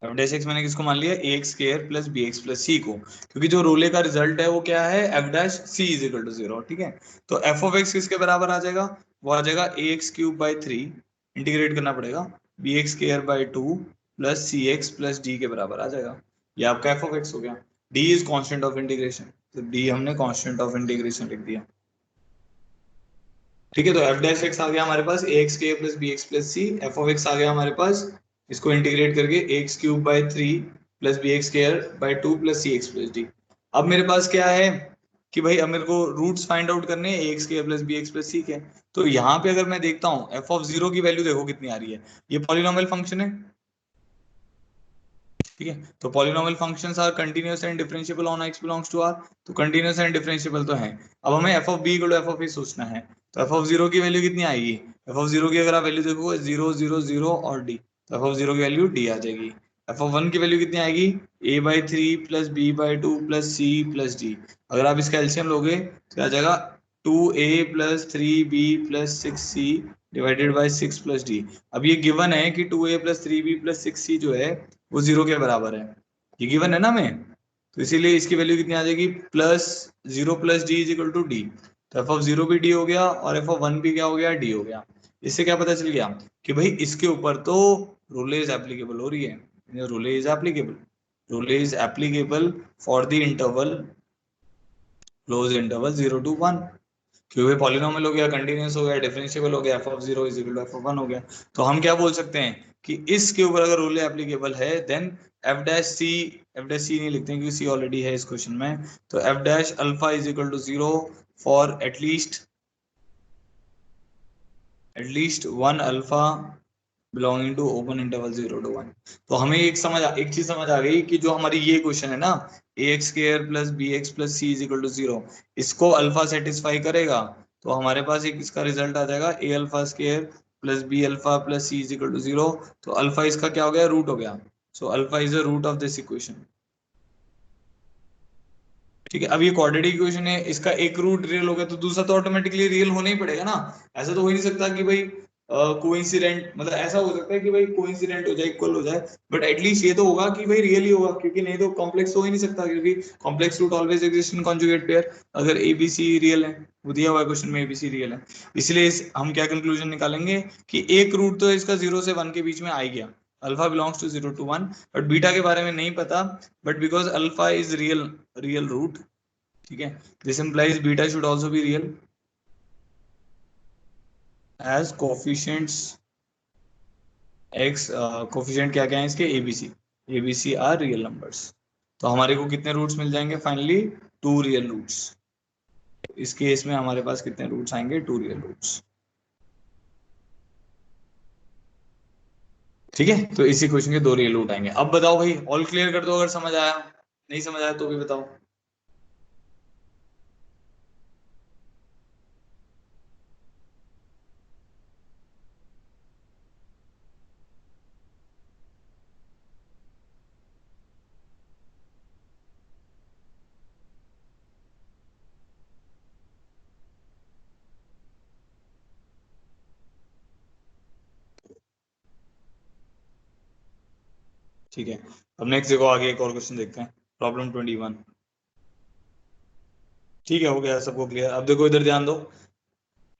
एफ डैश एक्स मैंने किसको मान लिया, a x square plus b x plus c को, क्योंकि जो रोले का रिजल्ट है वो क्या है, f dash c is equal to 0, ठीक है। तो एफ ऑफ एक्स किसके बराबर आ जाएगा, वो आ जाएगा a x cube by 3, integrate करना पड़ेगा, b x square by 2 plus c x plus d के बराबर आ जाएगा। ये आपका एफ ऑफ एक्स हो गया। D is constant of integration, तो डी हमने कांस्टेंट ऑफ इंटीग्रेशन लिख दिया। ठीक है, तो एफ डैश एक्स आ गया हमारे पास, ए एक्स के plus b x plus c, f of x आ गया हमारे पास, इसको इंटीग्रेट करके a x cube by 3 plus b x square by 2 plus c x plus d. अब मेरे पास क्या है कि भाई अब मेरे को रूट्स फाइंड आउट करने हैं ए एक्स के प्लस बी एक्स प्लस सी के। तो यहाँ पे अगर मैं देखता हूँ एफ ऑफ 0 की वैल्यू देखो कितनी आ रही है, ये पॉलिनॉमियल फंक्शन है, ठीक है। तो polynomial functions are continuous and differentiable on x belongs to r, तो कंटीन्यूअस एंड डिफरेंशिएबल तो है। अब हमें f of b equal to f of a सोचना है, तो f ऑफ 0 की वैल्यू कितनी आएगी, f ऑफ 0 की अगर आप वैल्यू देखोगे 0 0 0 और d, तो f ऑफ 0 की वैल्यू d आ जाएगी। f ऑफ 1 की वैल्यू कितनी आएगी, a by 3 plus b by 2 plus c plus d। अगर आप इसका एलसीएम लोगे तो क्या आ जाएगा, 2a plus 3b plus 6c divided by 6 plus d. अब ये गिवन है कि 2a plus 3b plus 6c जो है वो 0 के बराबर है, ये गिवन है ना में, तो इसीलिए इसकी वैल्यू कितनी आ जाएगी, plus 0 plus d is equal to d. तो एफ ऑफ 0 भी डी हो गया और एफ ऑफ 1 भी क्या हो गया, डी हो गया। इससे क्या पता चल गया कि भाई इसके ऊपर तो रूलेज एप्लीकेबल हो रही है, Rolle's applicable, Rolle's applicable for the interval, close interval 0 to 1, क्योंकि पॉलिनोमियल हो गया, कंटीन्यूअस हो गया, डिफरेंशिएबल हो गया, f of 0 is equal to f of 1 हो गया। तो हम क्या बोल सकते हैं कि इसके ऊपर अगर रूल एप्लीकेबल है देन f डैश c नहीं लिखते हैं क्योंकि c ऑलरेडी है इस क्वेश्चन में, तो f dash alpha is equal to 0 for at least one alpha belonging to open interval 0 to 1। तो हमें एक चीज समझ आ गई कि जो हमारी ये क्वेश्चन है ना, ax square plus bx plus c is equal to 0, इसको अल्फा सेटिस्फाई करेगा तो हमारे पास एक इसका रिजल्ट आ जाएगा a alpha square plus b alpha plus c is equal to 0। तो अल्फा इसका क्या हो गया, रूट हो गया। So alpha is the root of this equation. ठीक है, अब ये क्वाड्रेटिक इक्वेशन है, इसका एक रूट रियल हो गया तो दूसरा तो ऑटोमेटिकली रियल होना ही पड़ेगा ना। ऐसा तो हो ही नहीं सकता कि भाई कोइंसिडेंट, मतलब ऐसा हो सकता है कि भाई कोइंसिडेंट हो जाए, इक्वल हो जाए, बट एटलीस्ट ये तो होगा कि भाई रियल ही होगा, क्योंकि नहीं तो कॉम्प्लेक्स हो ही नहीं सकता, क्योंकि complex root always exist in conjugate pair. अगर ए बी सी रियल है, वो दिया हुआ है क्वेश्चन में ए बी सी रियल है, इसलिए हम क्या कंक्लूजन निकालेंगे कि एक रूट तो इसका 0 से 1 के बीच में आ ही गया, alpha belongs to 0 to 1, but beta के बारे में नहीं पता, but because alpha is real root, ठीक है, this implies beta should also be real as coefficients x, coefficient क्या क्या है इसके, एबीसी आर रियल नंबर्स। तो हमारे को कितने रूट्स मिल जाएंगे फाइनली, 2 रियल रूट्स। इस केस में हमारे पास कितने रूट्स आएंगे, 2 रियल रूट्स। ठीक है, तो इसी क्वेश्चन के 2 रियल रूट आएंगे। अब बताओ भाई, ऑल क्लियर कर दो अगर समझ आया, नहीं समझ आया तो भी बताओ। ठीक है, अब नेक्स्ट देखो, आगे एक और क्वेश्चन देखते हैं, प्रॉब्लम 21। ठीक है, हो गया सबको क्लियर। अब देखो इधर ध्यान दो,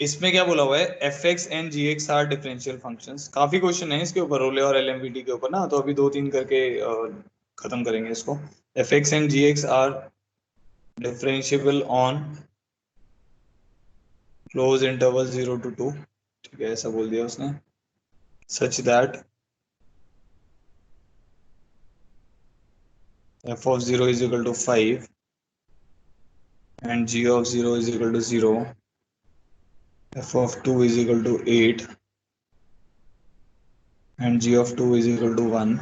इसमें क्या बोला हुआ है, f x and g x are differential functions. काफी क्वेश्चन है इसके ऊपर, रोले और एलएमवीटी के ऊपर ना, तो अभी 2-3 करके खत्म करेंगे इसको। F x and g x are differentiable on close interval 0 to 2, ठीक है, ऐसा बोल दिया उसने, such that F of 0 is equal to 5 and g of 0 is equal to 0, f of 2 is equal to 8 and g of 2 is equal to 1।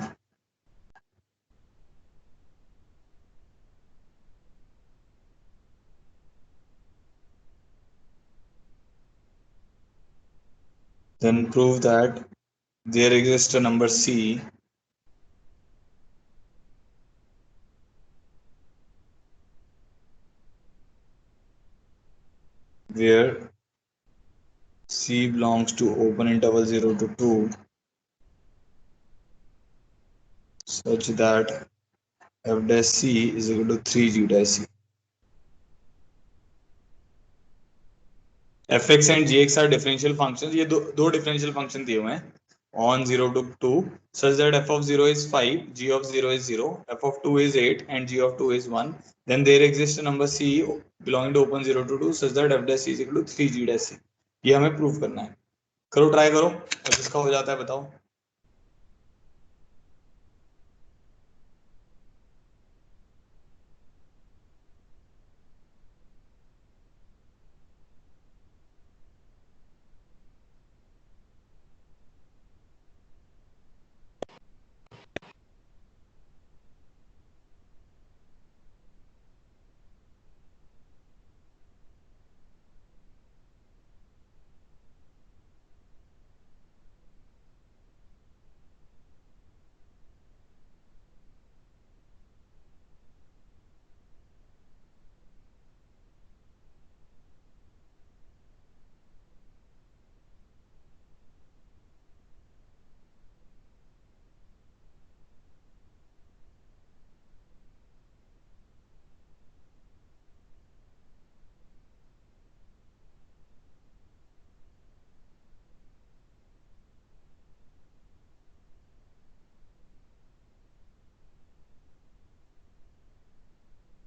Then prove that there exists a number C where C belongs to open interval 0 to 2 such that f dash C is equal to 3g dash C. fx and gx are differential functions, ये दो differential function दिए हुए हैं on 0 to 2 such that f of 0 is 5, g of 0 is 0, f of 2 is 8 and g of 2 is 1, then there exists a number C belonging to open 0 to 2 such that f dash C is equal to 3g dash C। ये हमें प्रूव करना है, करो, ट्राई करो, और जिसका हो जाता है बताओ।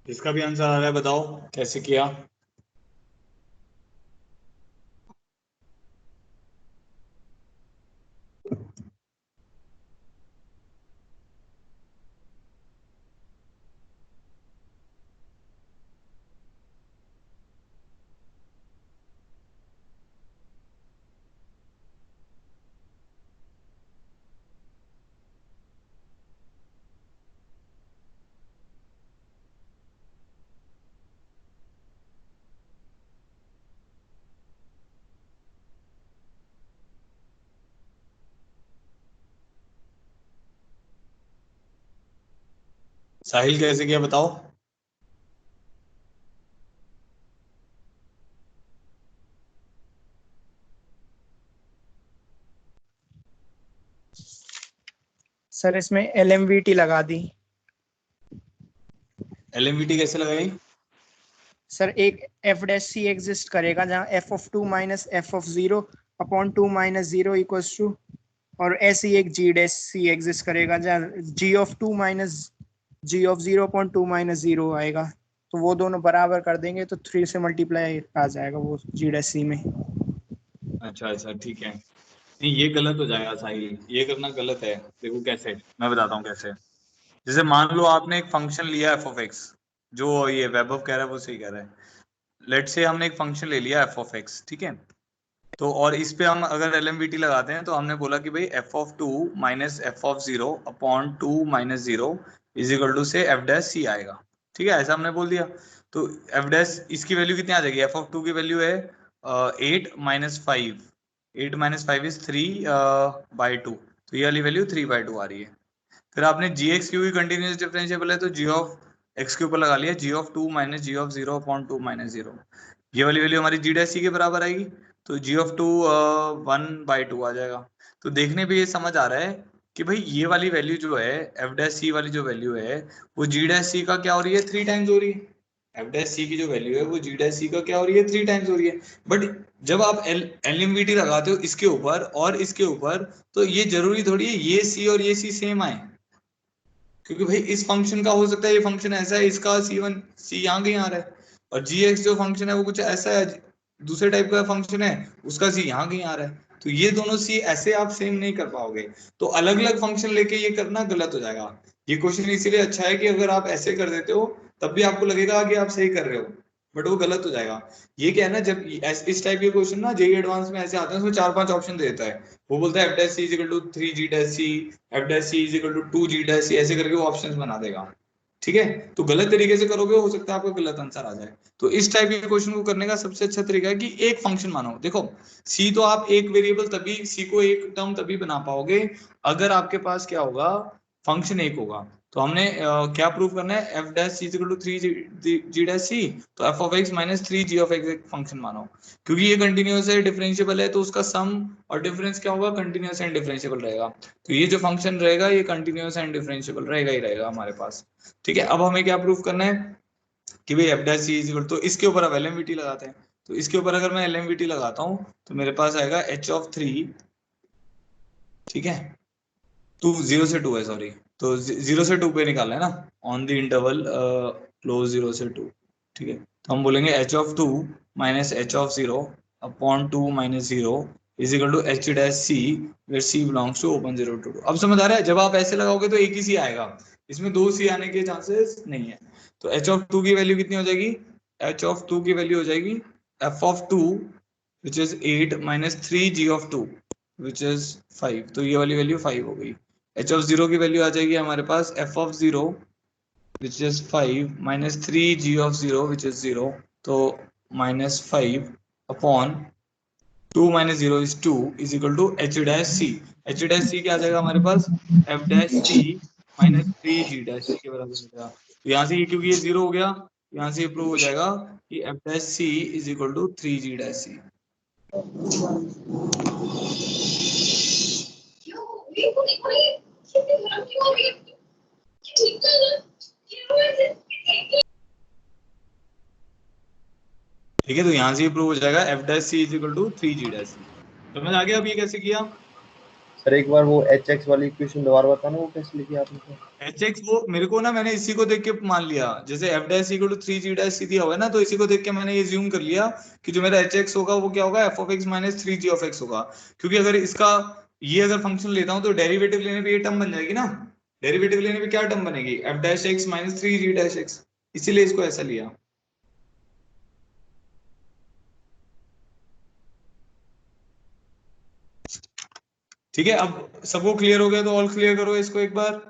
इसका भी आंसर आ रहा है, बताओ कैसे किया। साहिल कैसे किया बताओ। सर इसमें LMVT लगा दी। LMVT कैसे लगाई। सर एक एफ डैश सी एग्जिस्ट करेगा जहाँ f(2 minus f(0) upon 2 minus 0 equals to, और ऐसे ही एक g डैश सी एग्जिस्ट करेगा जहाँ g(2 minus g(0) upon 2 minus 0 आएगा। तो वो दोनों बराबर कर देंगे तो 3 से मल्टीप्लाई आ जाएगा वो g डैश सी में। अच्छा अच्छा ठीक है। नहीं ये गलत हो जाएगा साहिल, ये करना गलत है। देखो कैसे, मैं बताता हूँ कैसे। जैसे मान लो आपने एक फंक्शन लिया एफ ऑफ एक्स, जो ये वैभव कह रहा है वो सही कह रहा है। लेट से हमने एक फंक्शन ले लिया एफ ऑफ एक्स, ठीक है। तो और इस पे हम अगर LMVT लगाते हैं तो हमने बोला कि भाई f(2 minus f(0) upon 2 minus 0 is equal to से f डैश सी आएगा। ठीक है, ऐसा हमने बोल दिया। तो f डैश इसकी वैल्यू कितनी आ जाएगी, f(2) की वैल्यू है 8 माइनस 5, 8 माइनस 5 इज 3/2, तो ये वाली वैल्यू 3/2 आ रही है। फिर आपने जी एक्स क्यू की कंटिन्यूस डिफरेंशिएबल है तो जी ऑफ एक्स के ऊपर लगा लिया g(2 minus g(0) upon 2 minus 0, ये वाली वैल्यू हमारी जी डैश सी के बराबर आएगी। तो g(2) 1/2 आ जाएगा। तो देखने पे ये समझ आ रहा है कि भाई ये वाली वैल्यू जो है एफ डैश सी वाली जो वैल्यू है वो जी डैश सी का क्या हो रही है, 3 टाइम्स हो रही है। एफ डैश सी की जो वैल्यू है वो जी डैश सी का क्या हो रही है, 3 टाइम्स हो रही है। बट जब आप LMVT लगाते हो इसके ऊपर और इसके ऊपर, तो ये जरूरी थोड़ी है ये सी और ये सी सेम आए, क्योंकि भाई इस फंक्शन का हो सकता है ये फंक्शन ऐसा है, इसका सी यहाँ कहीं आ रहा है, और जी एक्स जो फंक्शन है वो कुछ ऐसा है, दूसरे टाइप का फंक्शन है, उसका सी यहाँ कहीं आ रहा है। तो ये दोनों सी ऐसे आप सेम नहीं कर पाओगे। तो अलग अलग फंक्शन लेके ये करना गलत हो जाएगा। ये क्वेश्चन इसीलिए अच्छा है कि अगर आप ऐसे कर देते हो तब भी आपको लगेगा कि आप सही कर रहे हो, बट वो गलत हो जाएगा। ये क्या है ना, जब इस टाइप के क्वेश्चन ना जेईई एडवांस में ऐसे आते हैं, उसमें 4-5 ऑप्शन देता है। वो बोलता है f dash c is equal to 3g dash c, f dash c is equal to 2g dash c, ऐसे करके वो ऑप्शंस बना देगा। ठीक है, तो गलत तरीके से करोगे हो सकता है आपको गलत आंसर आ जाए। तो इस टाइप के क्वेश्चन को करने का सबसे अच्छा तरीका है कि एक फंक्शन मानो। देखो सी तो आप एक वेरिएबल तभी, सी को एक टर्म तभी बना पाओगे अगर आपके पास क्या होगा, फंक्शन एक होगा। तो हमने क्या प्रूव करना है, f dash c equal to 3g dash c, तो F of x minus 3g of x एक फंक्शन मानो। क्योंकि ये कंटिन्यूअस है, डिफरेंशिएबल है, तो उसका सम और डिफरेंस क्या होगा, कंटिन्यूअस एंड डिफरेंशिएबल रहेगा। तो ये जो फंक्शन रहेगा ये कंटिन्यूअस एंड डिफरेंशिएबल रहेगा ही रहेगा हमारे पास। ठीक है, अब हमें क्या प्रूफ करना है कि भाई f dash c is equal, तो इसके ऊपर अब LMVT लगाते हैं। तो इसके ऊपर अगर मैं LMVT लगाता हूँ तो मेरे पास आएगा h(3), ठीक है, 0 से 2 है, सॉरी, तो 0 से 2 पे निकालना है ना, ऑन द इंटरवल क्लोज 0 से 2। ठीक है, तो हम बोलेंगे h(2 minus h(0) upon 2 minus 0 is equal to h dash c, where C belongs to open 0 to 2। अब समझ आ रहा है, जब आप ऐसे लगाओगे तो एक ही सी आएगा, इसमें दो सी आने के चांसेस नहीं है। तो h(2) की वैल्यू कितनी हो जाएगी, h(2) की वैल्यू हो जाएगी f(2) which is 8 minus 3g(2) which is 5, तो ये वाली वैल्यू 5 हो गई। h(0) की वैल्यू आ जाएगी हमारे पास f(0) which is 5 minus 3g(0) which is 0, तो minus 5 upon 2 minus 0 is 2 is equal to h dash c. h dash सी क्या आ जाएगा हमारे पास, f dash c minus 3g dash c के बराबर हो जाएगा। तो यहाँ से क्योंकि ये 0 हो गया, यहाँ से प्रूव हो जाएगा कि f dash c is equal to 3g dash c. ठीक है, तो यहाँ से प्रूव हो जाएगा f dash c is equal to 3g dash c. समझ आ गया अब ये कैसे किया। सर एक बार वो एच एक्स वाली इक्वेशन दोबारा बताना, वो कैसे लिखी आपने? एच एक्स वो मेरे को ना, मैंने इसी को देख के मान लिया, जैसे F dash equal to 3g' दिया हुआ है ना, तो इसी को देख के मैंने ये ज्यूम कर लिया कि जो मेरा एच एक्स होगा वो क्या होगा, f of x minus 3g of x होगा। क्योंकि अगर इसका ये अगर फंक्शन लेता हूँ तो डेरिवेटिव लेने पे ये टर्म बन जाएगी ना, डेरिवेटिव लेने पे क्या टर्म बनेगी, F dash x minus 3g', इसीलिए इसको ऐसा लिया। ठीक है, अब सबको क्लियर हो गया तो ऑल क्लियर करो इसको एक बार।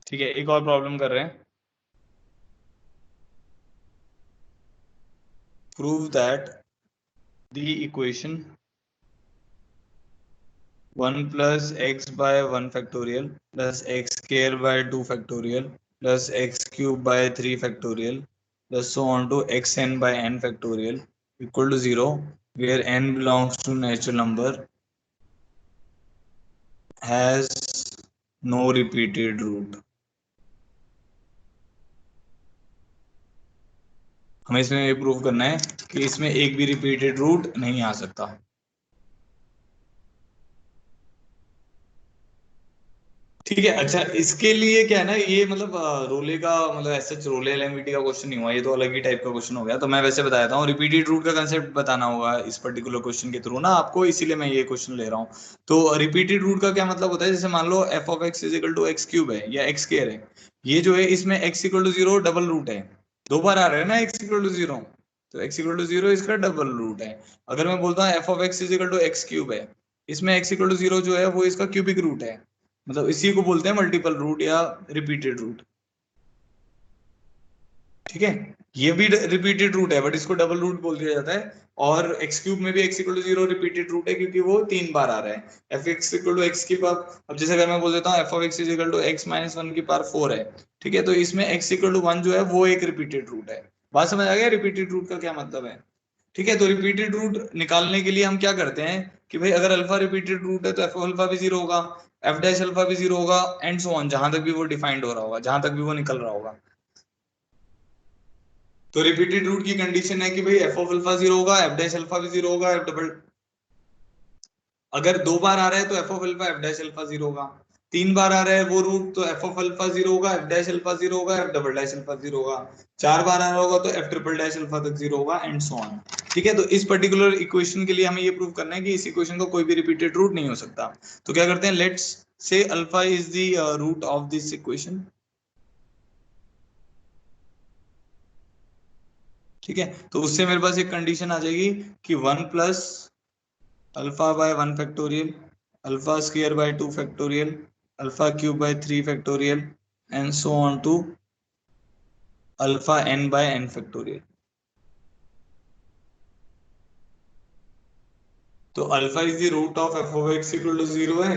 ठीक है, एक और प्रॉब्लम कर रहे हैं। Prove that the equation 1 plus x by 1 factorial plus x square by 2 factorial plus x cube by 3 factorial plus so on to xn by n factorial equal to 0, where n belongs to natural number, has no repeated root। हमें इसमें ये प्रूव करना है कि इसमें एक भी रिपीटेड रूट नहीं आ सकता। ठीक है, अच्छा इसके लिए क्या है ना, ये मतलब रोले का मतलब ऐसा रोले एलएमवीटी का क्वेश्चन नहीं हुआ, ये तो अलग ही टाइप का क्वेश्चन हो गया। तो मैं वैसे बताया था, रिपीटेड रूट का कंसेप्ट बताना होगा इस पर्टिकुलर क्वेश्चन के थ्रू ना आपको, इसीलिए मैं ये क्वेश्चन ले रहा हूँ। तो रिपीटेड रूट का क्या मतलब होता है, जैसे मान लो f of x is equal to x cube है या एक्स स्क्वायर है, ये जो है इसमें x equal to 0 double root है, दो बार आ रहा है ना एक्स इक्वल टू 0, तो एक्स इक्वल टू 0 इसका डबल रूट है। अगर मैं बोलता हूँ f of x is equal to x cube है, इसमें एक्स इक्वल टू 0 जो है वो इसका क्यूबिक रूट है, मतलब इसी को बोलते हैं मल्टीपल रूट या रिपीटेड रूट। ठीक है, ये भी रिपीटेड रूट है बट इसको डबल रूट बोल दिया जाता है। और एक्स क्यूब में भी x equal to 0 repeated root है क्योंकि वो 3 बार आ रहा है। F x equal to x की पावर, अब जैसे अगर मैं बोल देता हूँ f of x is equal to x minus 1 की पावर 4 है, ठीक है, तो इसमें एक्स इक्वल टू 1 जो है वो एक रिपीटेड रूट है। बात समझ आ गया रिपीटेड रूट का क्या मतलब है? ठीक है, तो रिपीटेड रूट निकालने के लिए हम क्या करते हैं कि भाई अगर अल्फा रिपीटेड रूट है तो एफ अल्फा भी 0 होगा, एफ डैश अल्फा भी 0 होगा, एंड सो ऑन, जहां तक भी वो डिफाइंड हो रहा होगा, जहां तक भी वो निकल रहा होगा। तो रिपीटेड रूट की कंडीशन है कि भाई एफ ऑफ अल्फा 0 होगा, एफ डैश अल्फा भी 0 होगा, एफ डबल, अगर दो बार आ रहा है तो F of alpha F dash alpha 0 होगा, तीन बार आ रहा है वो रूट तो एफ ऑफ अल्फा 0 होगा, एफ डैश अल्फा 0 होगा, एफ डबल डैश अल्फा 0 होगा, चार बार आ रहा होगा तो एफ ट्रिपल डैश अल्फा तक 0 होगा, एंड सो ऑन। ठीक है, तो इस पर्टिकुलर इक्वेशन के लिए हमें ये प्रूव करना है कि इस इक्वेशन का कोई भी रिपीटेड रूट नहीं हो सकता। तो क्या करते हैं, let's say alpha is the root of this equation. ठीक है, तो उससे मेरे पास एक कंडीशन आ जाएगी कि 1 plus alpha by 1 factorial, alpha square by 2 factorial, alpha cube by 3 factorial, and so on to alpha n by n factorial. तो alpha is the root of F of x equal to 0 है,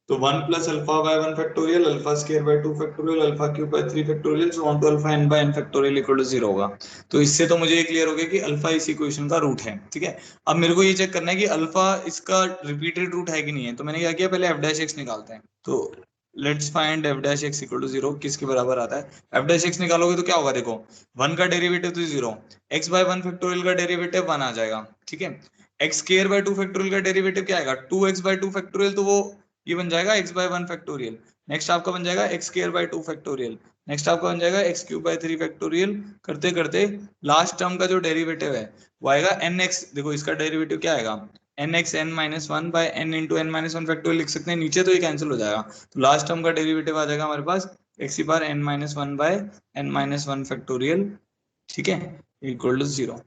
तो 1 plus alpha by 1 factorial, alpha square by 2 factorial, alpha cube by 3 factorial, so on to alpha n by n factorial equal to 0 होगा। तो इससे तो मुझे ये क्लियर हो गया कि अल्फा इस इक्वेशन का रूट है। ठीक है, अब मेरे को ये चेक करना है कि अल्फा इसका रिपीटेड रूट है कि नहीं है। तो मैंने क्या किया, पहले एफ डैश एक्स निकालते हैं। तो let's find f dash x equal to 0 किसके बराबर आता है। एफ डैश एक्स निकालोगे तो क्या होगा, देखो 1 का डेरिवेटिव तो 0, एक्स बाय 1 फैक्टोरियल का डेरिवेटिव 1 आ जाएगा। ठीक है, एक्स स्क्वायर बाय 2 फैक्टोरियल का डेरिवेटिव क्या आएगा, 2x बाय 2 फैक्टोरियल, तो वो ये बन जाएगा x बाय 1 फैक्टोरियल। नेक्स्ट आपका बन जाएगा x square by 2 factorial, next आपका बन जाएगा एक्स क्यूब बाय 3 फैक्टोरियल, करते करते लास्ट टर्म का जो डेरिवेटिव है वो आएगा nx। देखो इसका डेरिवेटिव क्या आएगा, nx n minus 1 by n into n minus 1 factorial लिख सकते हैं, नीचे तो ये कैंसिल हो जाएगा, तो लास्ट टर्म का डेरिवेटिव आ जाएगा हमारे पास x की बार n minus 1 by n minus 1 factorial. ठीक है, इक्वल टू 0।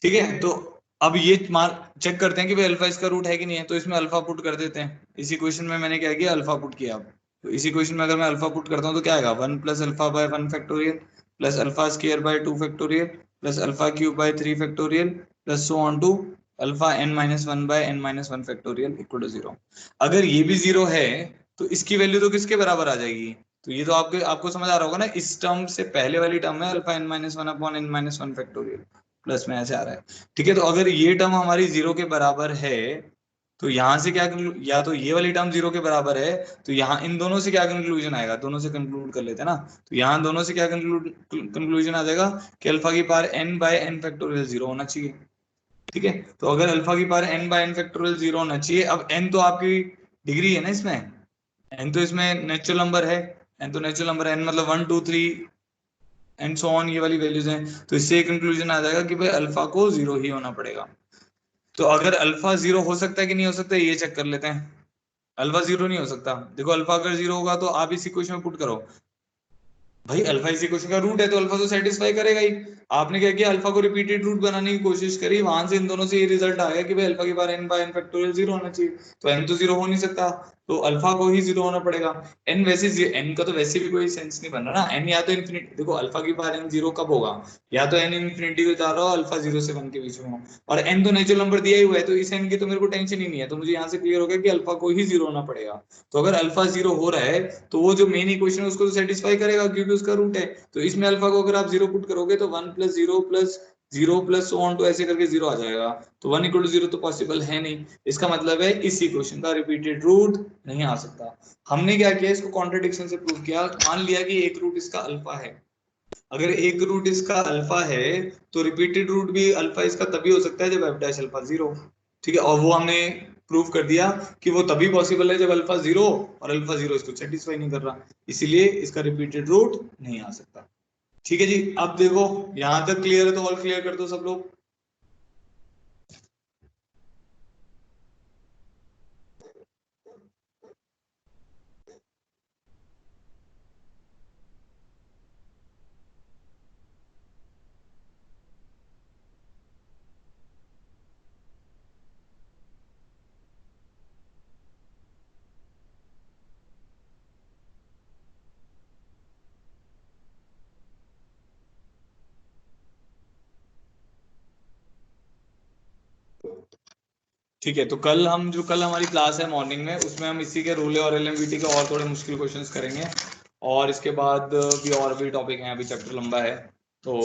ठीक है, तो अब ये चेक करते हैं कि भाई अल्फा इसका रूट है कि नहीं है। तो इसमें अल्फा पुट कर देते हैं, इस इक्वेशन में मैंने क्या किया, अल्फा पुट किया। अब तो इस इक्वेशन में अगर मैं अल्फा पुट करता हूँ तो क्या आएगा, 1 plus alpha by 1 factorial plus alpha square by 2 factorial plus alpha cube by 3 factorial plus so on to alpha n minus 1 by n minus 1 factorial equal to 0। अगर ये भी 0 है तो इसकी वैल्यू तो किसके बराबर आ जाएगी, तो ये तो आपको समझ आ रहा होगा ना, इस टर्म से पहले वाली टर्म है alpha n minus 1 upon n minus 1 factorial, plus में ऐसे आ रहा है। ठीक है, तो अगर ये टर्म हमारी 0 के बराबर है तो यहाँ से क्या या तो ये वाली टर्म 0 के बराबर है, तो यहाँ इन दोनों से क्या कंक्लूजन आएगा, दोनों से कंक्लूड कर लेते हैं ना, तो यहाँ दोनों से क्या कंक्लूजन आ जाएगा कि अल्फा की power n by n factorial 0 होना चाहिए। ठीक है, तो अगर अल्फा की power n by n factorial 0 होना चाहिए, अब n तो आपकी डिग्री है ना इसमें, n तो इसमें नेचुरल नंबर है, n तो नेचुरल नंबर है, n मतलब 1 2 3 एंड सो ऑन, ये वाली वैल्यूज हैं, तो इससे कंक्लूजन आ जाएगा कि भाई अल्फा को 0 ही होना पड़ेगा। तो अगर अल्फा 0 हो सकता है कि नहीं हो सकता, ये चेक कर लेते हैं। अल्फा 0 नहीं हो सकता, देखो अल्फा अगर 0 होगा तो आप इस इक्वेशन में पुट करो, भाई अल्फा इस इक्वेशन का रूट है तो अल्फा तो सेटिस्फाई करेगा ही। आपने क्या किया, अल्फा को रिपीटेड रूट बनाने की कोशिश करी, वहां से इन दोनों से ये रिजल्ट आ गया कि भाई अल्फा की बार n बाय n फैक्टोरियल 0 होना चाहिए, तो n तो 0 हो नहीं सकता, तो अल्फा को ही 0 होना पड़ेगा। n वैसे n का तो वैसे भी कोई सेंस नहीं बन रहा ना, n या तो इन्फिनिटी, देखो अल्फा की बार n 0 कब होगा, या तो n इन्फिनिटी को जा रहा हो, अल्फा 0 से 1 के बीच में हो, और n तो नेचुरल नंबर दिया ही हुआ है, तो इस n की तो मेरे को टेंशन ही नहीं है, तो मुझे यहाँ से क्लियर हो गया कि अल्फा को ही 0 होना पड़ेगा। तो अगर अल्फा 0 हो रहा है तो वो जो मेन इक्वेशन है उसको तो सेटिस्फाई करेगा क्योंकि उसका रूट है, तो इसमें अल्फा को अगर आप 0 पुट करोगे तो 1 plus 0 plus 0 plus so on to ऐसे करके 0 आ जाएगा, तो 1 इक्वल टू 0 तो पॉसिबल है नहीं, इसका मतलब है इस इक्वेशन का रिपीटेड रूट नहीं आ सकता। हमने क्या किया, इसको कॉन्ट्रडिक्शन से प्रूव किया, मान लिया कि एक रूट इसका अल्फा है, अगर एक रूट इसका अल्फा है तो रिपीटेड रूट भी अल्फा इसका तभी हो सकता है जब f डैश अल्फा 0, ठीक है, और वो हमने प्रूव कर दिया कि वो तभी पॉसिबल है जब अल्फा 0 और अल्फा 0 इसको सेटिस्फाई नहीं कर रहा, इसीलिए इसका रिपीटेड रूट नहीं आ सकता। ठीक है जी, अब देखो यहां तक क्लियर है तो ऑल क्लियर कर दो सब लोग। ठीक है, तो कल हमारी क्लास है मॉर्निंग में, उसमें हम इसी के रूले और एलएमवीटी के और थोड़े मुश्किल क्वेश्चंस करेंगे, और इसके बाद भी और भी टॉपिक हैं, अभी चैप्टर लंबा है तो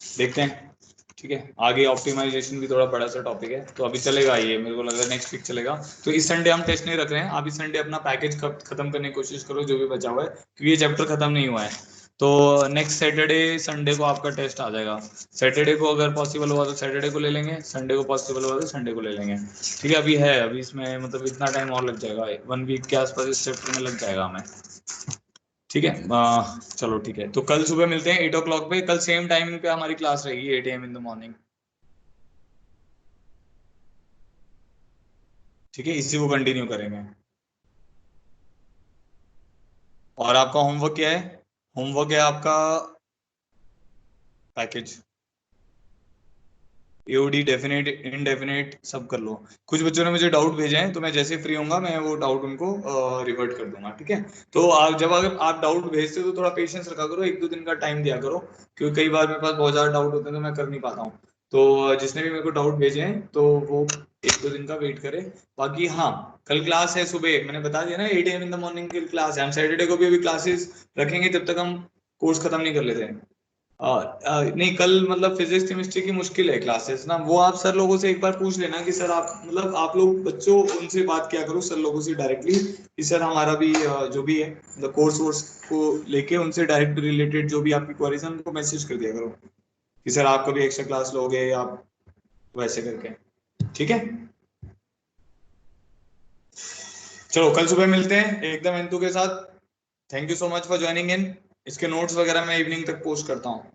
देखते हैं। ठीक है, आगे ऑप्टिमाइजेशन भी थोड़ा बड़ा सा टॉपिक है, तो अभी चलेगा ये, मेरे को लग रहा है नेक्स्ट वीक चलेगा। तो इस संडे हम टेस्ट नहीं रख रहे हैं, आप इस संडे अपना पैकेज खत्म करने की कोशिश करो जो भी बचा हुआ है, क्योंकि ये चैप्टर खत्म नहीं हुआ है। तो नेक्स्ट सैटरडे संडे को आपका टेस्ट आ जाएगा, सैटरडे को अगर पॉसिबल हुआ तो सैटरडे को ले लेंगे, संडे को पॉसिबल हुआ तो संडे को ले लेंगे। ठीक है, अभी है, अभी इसमें मतलब इतना टाइम और लग जाएगा, 1 वीक के आसपास इस चैप्टर में लग जाएगा हमें। ठीक है, चलो ठीक है, तो कल सुबह मिलते हैं 8 o'clock पे, कल सेम टाइमिंग पे हमारी क्लास रहेगी 8 AM इन द मॉर्निंग। ठीक है, इसी को कंटिन्यू करेंगे। और आपका होमवर्क क्या है, होमवर्क है आपका पैकेज, एओडी डेफिनेट इनडेफिनेट सब कर लो। कुछ बच्चों ने मुझे डाउट भेजे हैं, तो मैं जैसे फ्री होऊंगा मैं वो डाउट उनको रिवर्ट कर दूंगा। ठीक है, तो आप जब अगर आप डाउट भेजते हो तो थोड़ा पेशेंस रखा करो, 1-2 दिन का टाइम दिया करो, क्योंकि कई बार मेरे पास बहुत ज्यादा डाउट होते हैं तो मैं कर नहीं पाता हूँ। तो जिसने भी मेरे को डाउट भेजे हैं तो वो 1-2 दिन का वेट करे। बाकी हाँ, कल क्लास है सुबह, मैंने बता दिया ना 8 AM इन द मॉर्निंग की क्लास है, हम सैटरडे को भी अभी क्लासेस रखेंगे जब तक हम कोर्स खत्म नहीं कर लेते हैं। नहीं, कल मतलब फिजिक्स केमिस्ट्री की मुश्किल है क्लासेस ना, वो आप सर लोगों से एक बार पूछ लेना कि सर आप मतलब आप लोग बच्चों उनसे बात किया करो सर लोगों से डायरेक्टली कि सर हमारा भी जो भी है मतलब कोर्स वोर्स को लेके उनसे डायरेक्ट रिलेटेड जो भी आपकी क्वेरीज है उनको मैसेज कर दिया करो कि सर आप कभी एक्स्ट्रा क्लास लोगे या आप वैसे करके। ठीक है, चलो कल सुबह मिलते हैं एकदम एंतु के साथ। Thank you so much for joining in. इसके नोट्स वगैरह मैं इवनिंग तक पोस्ट करता हूँ।